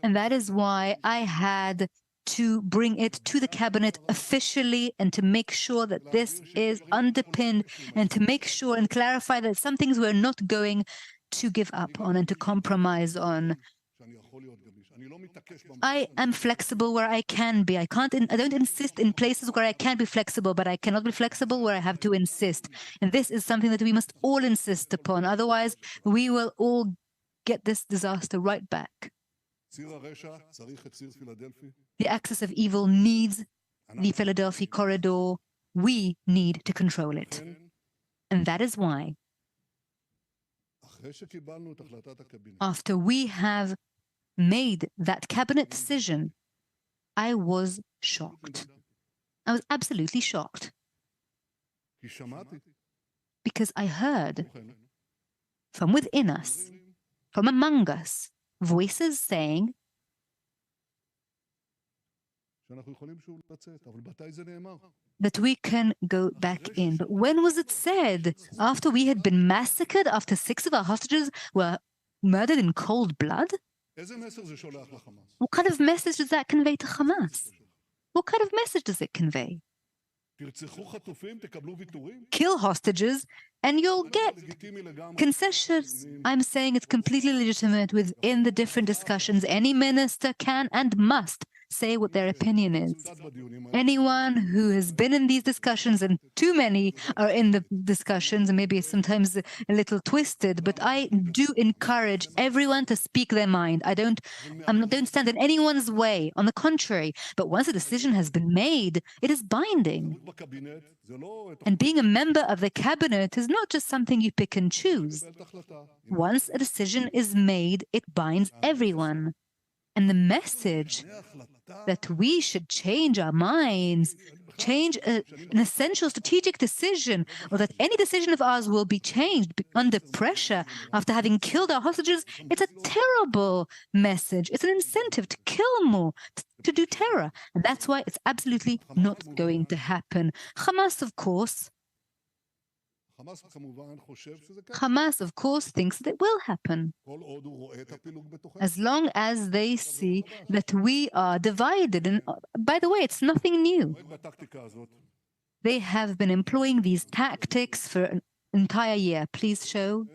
And that is why I had to bring it to the cabinet officially and to make sure that this is underpinned and to make sure and clarify that some things we're not going to give up on and to compromise on. I am flexible where I can be. I don't insist in places where I can be flexible, but I cannot be flexible where I have to insist. And this is something that we must all insist upon. Otherwise, we will all get this disaster right back. The axis of evil needs the Philadelphia corridor. We need to control it. And that is why, After we have made that cabinet decision, I was shocked. I was absolutely shocked. Because I heard from within us, from among us, voices saying that we can go back in. But when was it said? After we had been massacred, after 6 of our hostages were murdered in cold blood? What kind of message does that convey to Hamas? What kind of message does it convey? Kill hostages and you'll get concessions. I'm saying it's completely legitimate within the different discussions. Any minister can and must say what their opinion is. Anyone who has been in these discussions, and too many are in the discussions, and maybe sometimes a little twisted, but I do encourage everyone to speak their mind. I don't stand in anyone's way. On the contrary, but once a decision has been made, it is binding. And being a member of the cabinet is not just something you pick and choose. Once a decision is made, it binds everyone. And the message that we should change our minds, change an essential strategic decision, or that any decision of ours will be changed under pressure after having killed our hostages, it's a terrible message. It's an incentive to kill more, to do terror. And that's why it's absolutely not going to happen. Hamas, of course, thinks that it will happen. As long as they see that we are divided. And by the way, it's nothing new. They have been employing these tactics for an entire year. Please show,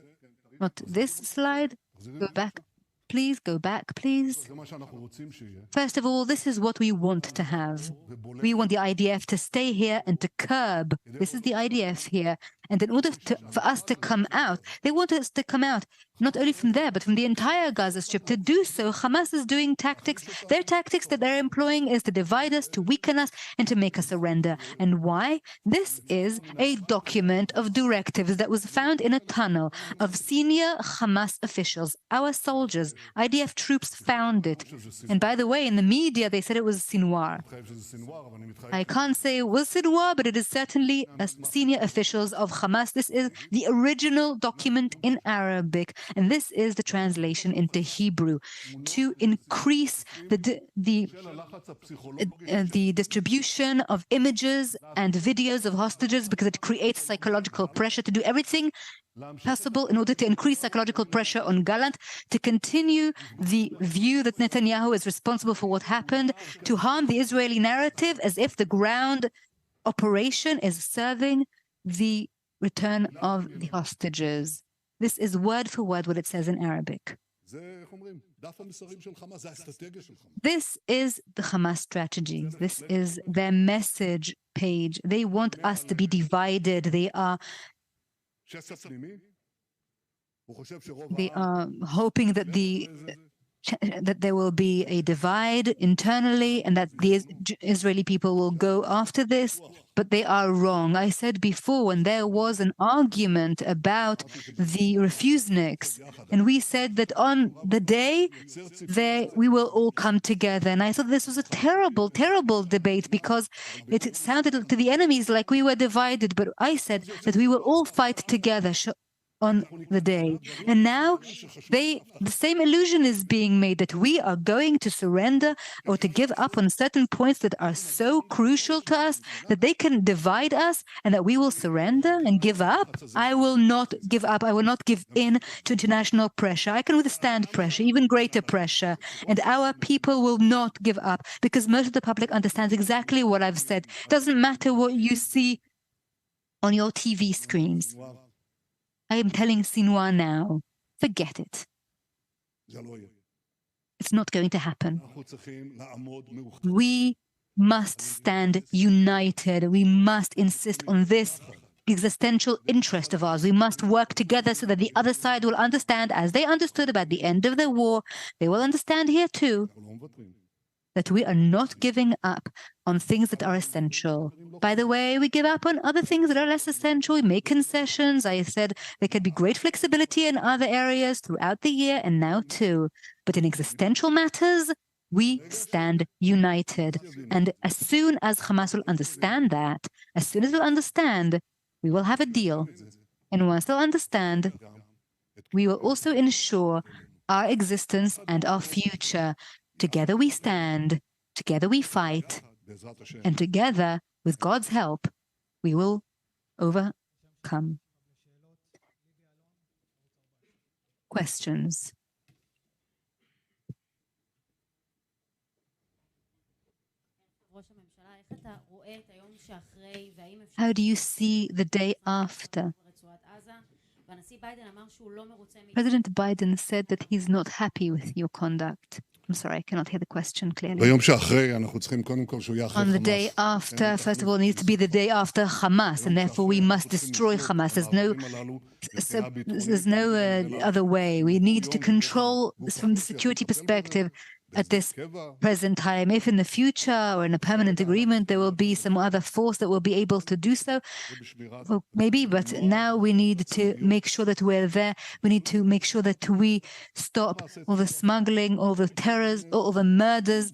not this slide. Go back. Please go back, please. First of all, this is what we want to have. We want the IDF to stay here and to curb. This is the IDF here. And in order for us to come out, they want us to come out, not only from there, but from the entire Gaza Strip. To do so, Hamas is doing tactics. Their tactics that they're employing is to divide us, to weaken us, and to make us surrender. And why? This is a document of directives that was found in a tunnel of senior Hamas officials, our soldiers. IDF troops found it. And by the way, in the media, they said it was Sinwar. I can't say it was Sinwar, but it is certainly senior officials of Hamas. This is the original document in Arabic, and this is the translation into Hebrew to increase the distribution of images and videos of hostages, because it creates psychological pressure to do everything possible in order to increase psychological pressure on Gallant, to continue the view that Netanyahu is responsible for what happened, to harm the Israeli narrative as if the ground operation is serving the return of the hostages. This is word for word what it says in Arabic. This is the Hamas strategy. This is their message page. They want us to be divided. They are hoping that there will be a divide internally and that the Israeli people will go after this, but they are wrong. I said before, when there was an argument about the refuseniks, and we said that on the day we will all come together. And I thought this was a terrible, terrible debate, because it sounded to the enemies like we were divided, but I said that we will all fight together on the day. And now the same illusion is being made that we are going to surrender or to give up on certain points that are so crucial to us, that they can divide us and that we will surrender and give up. I will not give up. I will not give in to international pressure. I can withstand pressure, even greater pressure. And our people will not give up, because most of the public understands exactly what I've said. It doesn't matter what you see on your TV screens. I am telling Sinwar now, forget it. It's not going to happen. We must stand united. We must insist on this existential interest of ours. We must work together so that the other side will understand, as they understood about the end of the war. They will understand here too that we are not giving up on things that are essential. By the way, we give up on other things that are less essential. We make concessions. I said there could be great flexibility in other areas throughout the year and now too. But in existential matters, we stand united. And as soon as Hamas will understand that, as soon as they'll understand, we will have a deal. And once they'll understand, we will also ensure our existence and our future. Together we stand, together we fight, and together, with God's help, we will overcome. Questions? How do you see the day after? President Biden said that he's not happy with your conduct. I'm sorry, I cannot hear the question clearly. On the day after, first of all, it needs to be the day after Hamas, and therefore we must destroy Hamas. There's no other way. We need to control from the security perspective at this present time. If in the future or in a permanent agreement there will be some other force that will be able to do so, well, maybe, but now we need to make sure that we're there. We need to make sure that we stop all the smuggling, all the terrors, all the murders,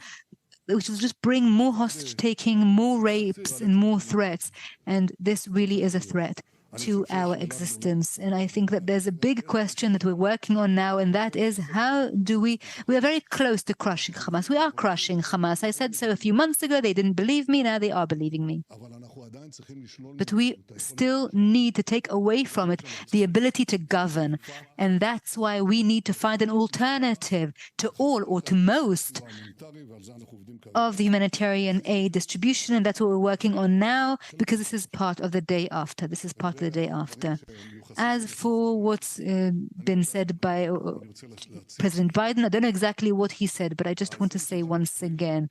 which will just bring more hostage-taking, more rapes, and more threats. And this really is a threat to our existence. And I think that there's a big question that we're working on now, and that is how do we are very close to crushing Hamas. We are crushing Hamas. I said so a few months ago. They didn't believe me. Now they are believing me. But we still need to take away from it the ability to govern. And that's why we need to find an alternative to all or to most of the humanitarian aid distribution. And that's what we're working on now, because this is part of the day after. This is part of the day after. As for what's been said by President Biden, I don't know exactly what he said, but I just want to say once again,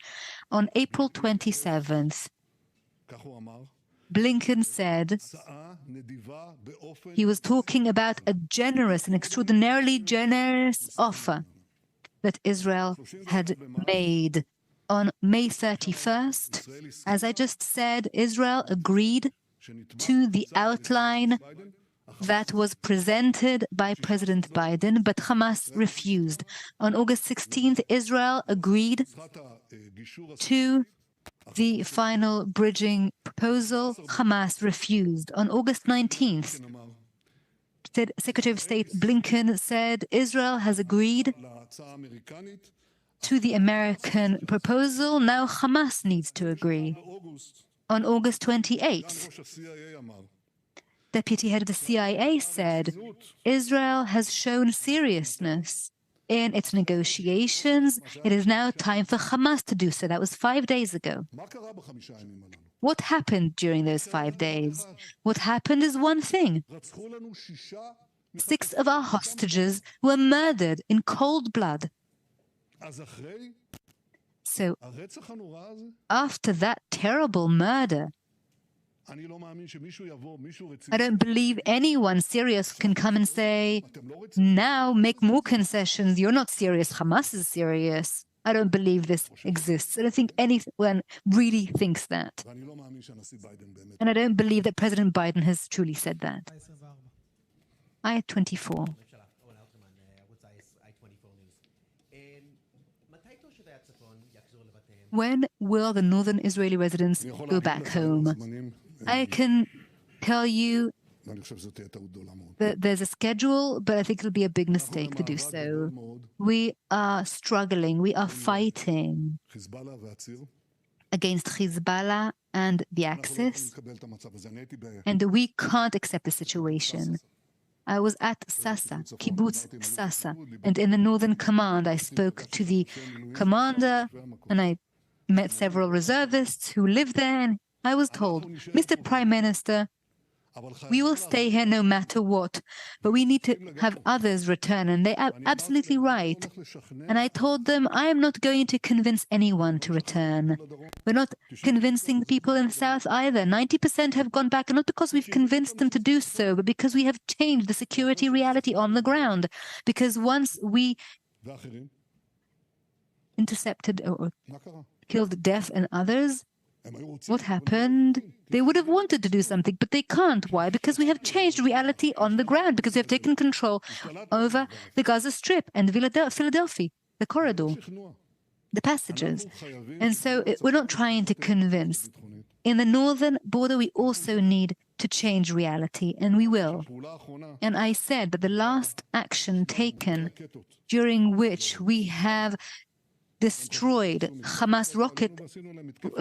on April 27th, Blinken said he was talking about a generous, an extraordinarily generous offer that Israel had made. On May 31st, as I just said, Israel agreed to the outline that was presented by President Biden, but Hamas refused. On August 16th, Israel agreed to the final bridging proposal. Hamas refused. On August 19th, Secretary of State Blinken said Israel has agreed to the American proposal. Now Hamas needs to agree. On August 28th, Deputy Head of the CIA said Israel has shown seriousness in its negotiations. It is now time for Hamas to do so. That was 5 days ago. What happened during those 5 days? What happened is one thing. 6 of our hostages were murdered in cold blood. So, after that terrible murder, I don't believe anyone serious can come and say, now make more concessions. You're not serious. Hamas is serious. I don't believe this exists. I don't think anyone really thinks that. And I don't believe that President Biden has truly said that. I 24. When will the northern Israeli residents go back home? I can tell you that there's a schedule, but I think it'll be a big mistake to do so. We are struggling, we are fighting against Hezbollah and the Axis, and we can't accept the situation. I was at Sasa, Kibbutz Sasa, and in the Northern Command I spoke to the commander, and I met several reservists who live there, and I was told, Mr. Prime Minister, we will stay here no matter what, but we need to have others return, and they are absolutely right. And I told them, I am not going to convince anyone to return. We're not convincing the people in the south either. 90% have gone back, and not because we've convinced them to do so, but because we have changed the security reality on the ground. Because once we intercepted or killed deaf and others, what happened? They would have wanted to do something, but they can't. Why? Because we have changed reality on the ground, because we have taken control over the Gaza Strip and Philadelphia, the corridor, the passages. And so we're not trying to convince. In the northern border, we also need to change reality, and we will. And I said that the last action taken, during which we have destroyed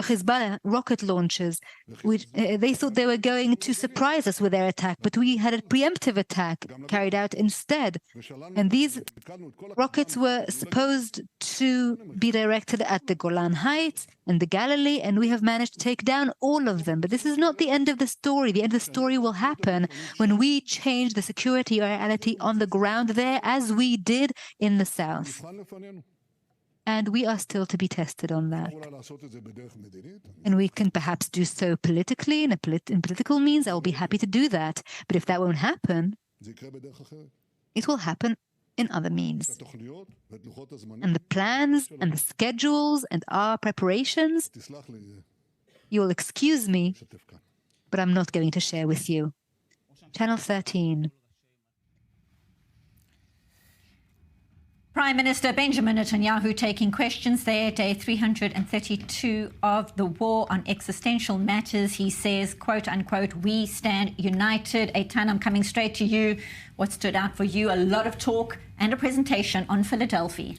Hezbollah rocket launchers, which they thought they were going to surprise us with their attack, but we had a preemptive attack carried out instead. And these rockets were supposed to be directed at the Golan Heights and the Galilee, and we have managed to take down all of them. But this is not the end of the story. The end of the story will happen when we change the security reality on the ground there, as we did in the south. And we are still to be tested on that. And we can perhaps do so politically, in political means. I will be happy to do that. But if that won't happen, it will happen in other means. And the plans and the schedules and our preparations, you will excuse me, but I'm not going to share with you. Channel 13. Prime Minister Benjamin Netanyahu taking questions there, day 332 of the war on existential matters. He says, quote unquote, "We stand united." Eitan, I'm coming straight to you. What stood out for you? A lot of talk and a presentation on Philadelphia.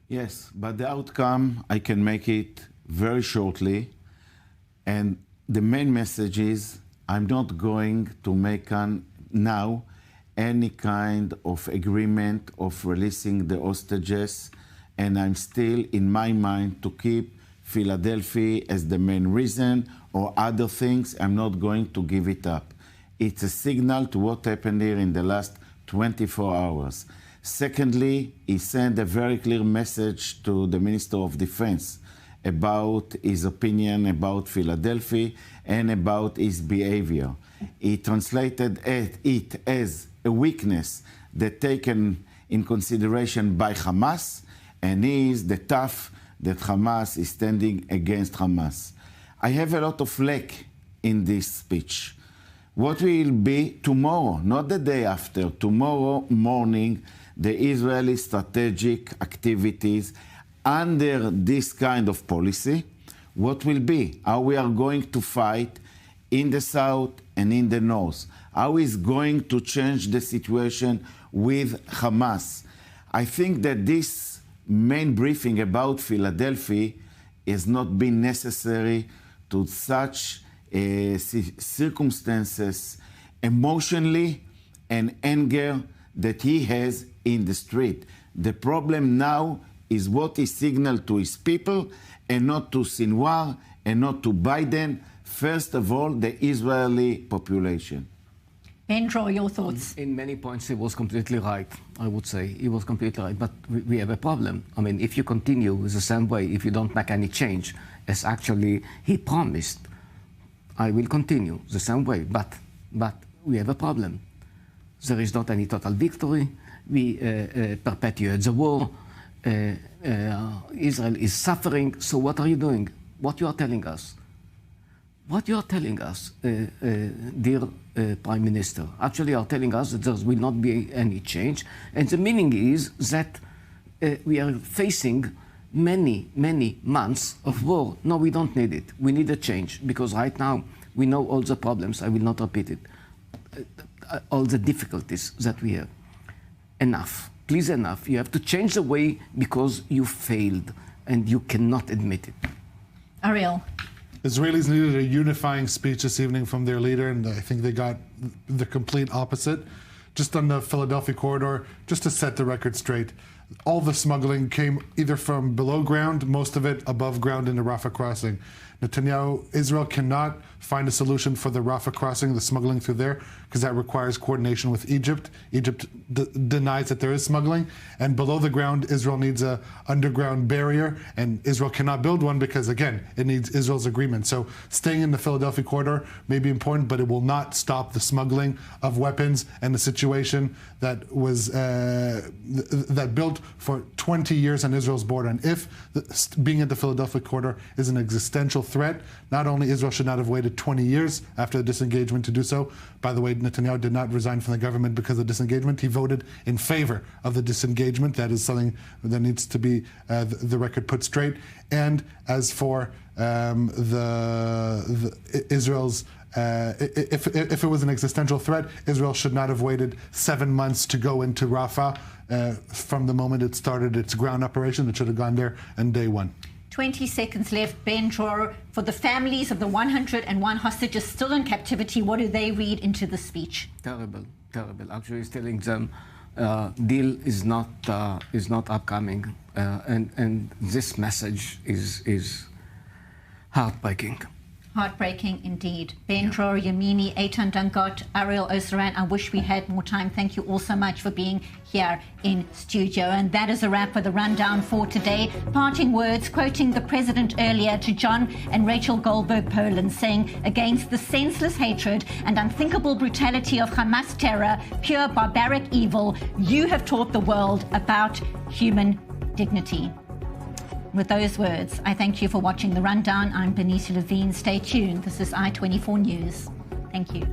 Yes, but the outcome, I can make it very shortly. And the main message is, I'm not going to make now any kind of agreement of releasing the hostages, and I'm still, in my mind, to keep Philadelphia as the main reason, or other things. I'm not going to give it up. It's a signal to what happened here in the last 24 hours. Secondly, he sent a very clear message to the Minister of Defense about his opinion about Philadelphia and about his behavior. He translated it as a weakness that taken in consideration by Hamas, and is the tough that Hamas is standing against Hamas. I have a lot of lack in this speech. What will be tomorrow, not the day after, tomorrow morning, the Israeli strategic activities under this kind of policy, what will be, how we are going to fight in the south and in the north, how is going to change the situation with Hamas. I think that this main briefing about Philadelphia has not been necessary to such circumstances emotionally and anger that he has in the street. The problem now is what he signaled to his people, and not to Sinwar and not to Biden. First of all, the Israeli population. Benjo, your thoughts? In many points, he was completely right, I would say. He was completely right. But we have a problem. I mean, if you continue the same way, if you don't make any change, as actually he promised, I will continue the same way. But we have a problem. There is not any total victory. We perpetuate the war. Israel is suffering. So what are you doing? What you are telling us? What you are telling us, dear Prime Minister, actually are telling us that there will not be any change. And the meaning is that we are facing many, many months of war. No, we don't need it. We need a change, because right now we know all the problems. I will not repeat it. All the difficulties that we have. Enough. Please, enough. You have to change the way, because you failed and you cannot admit it. Ariel. Israelis needed a unifying speech this evening from their leader, and I think they got the complete opposite. Just on the Philadelphia corridor, just to set the record straight, all the smuggling came either from below ground, most of it above ground in the Rafah crossing. Israel cannot find a solution for the Rafah crossing, the smuggling through there, because that requires coordination with Egypt. Egypt denies that there is smuggling. And below the ground, Israel needs an underground barrier, and Israel cannot build one because, again, it needs Israel's agreement. So staying in the Philadelphia corridor may be important, but it will not stop the smuggling of weapons and the situation that was that built for 20 years on Israel's border. And if being at the Philadelphia corridor is an existential threat, not only Israel should not have waited 20 years after the disengagement to do so. By the way, Netanyahu did not resign from the government because of disengagement. He voted in favor of the disengagement. That is something that needs to be the record put straight. And as for Israel's if it was an existential threat, Israel should not have waited 7 months to go into Rafah from the moment it started its ground operation. It should have gone there on day one. 20 seconds left. Ben Dror, for the families of the 101 hostages still in captivity, what do they read into the speech? Terrible, terrible. Actually, it's telling them deal is not upcoming, and this message is heartbreaking. Heartbreaking indeed. Ben Dror, Yamini, Eitan Dangot, Ariel Osran, I wish we had more time. Thank you all so much for being here in studio. And that is a wrap for the rundown for today. Parting words, quoting the president earlier to John and Rachel Goldberg, Poland, saying, against the senseless hatred and unthinkable brutality of Hamas terror, pure barbaric evil, you have taught the world about human dignity. With those words, I thank you for watching The Rundown. I'm Benita Levine. Stay tuned. This is I-24 News. Thank you.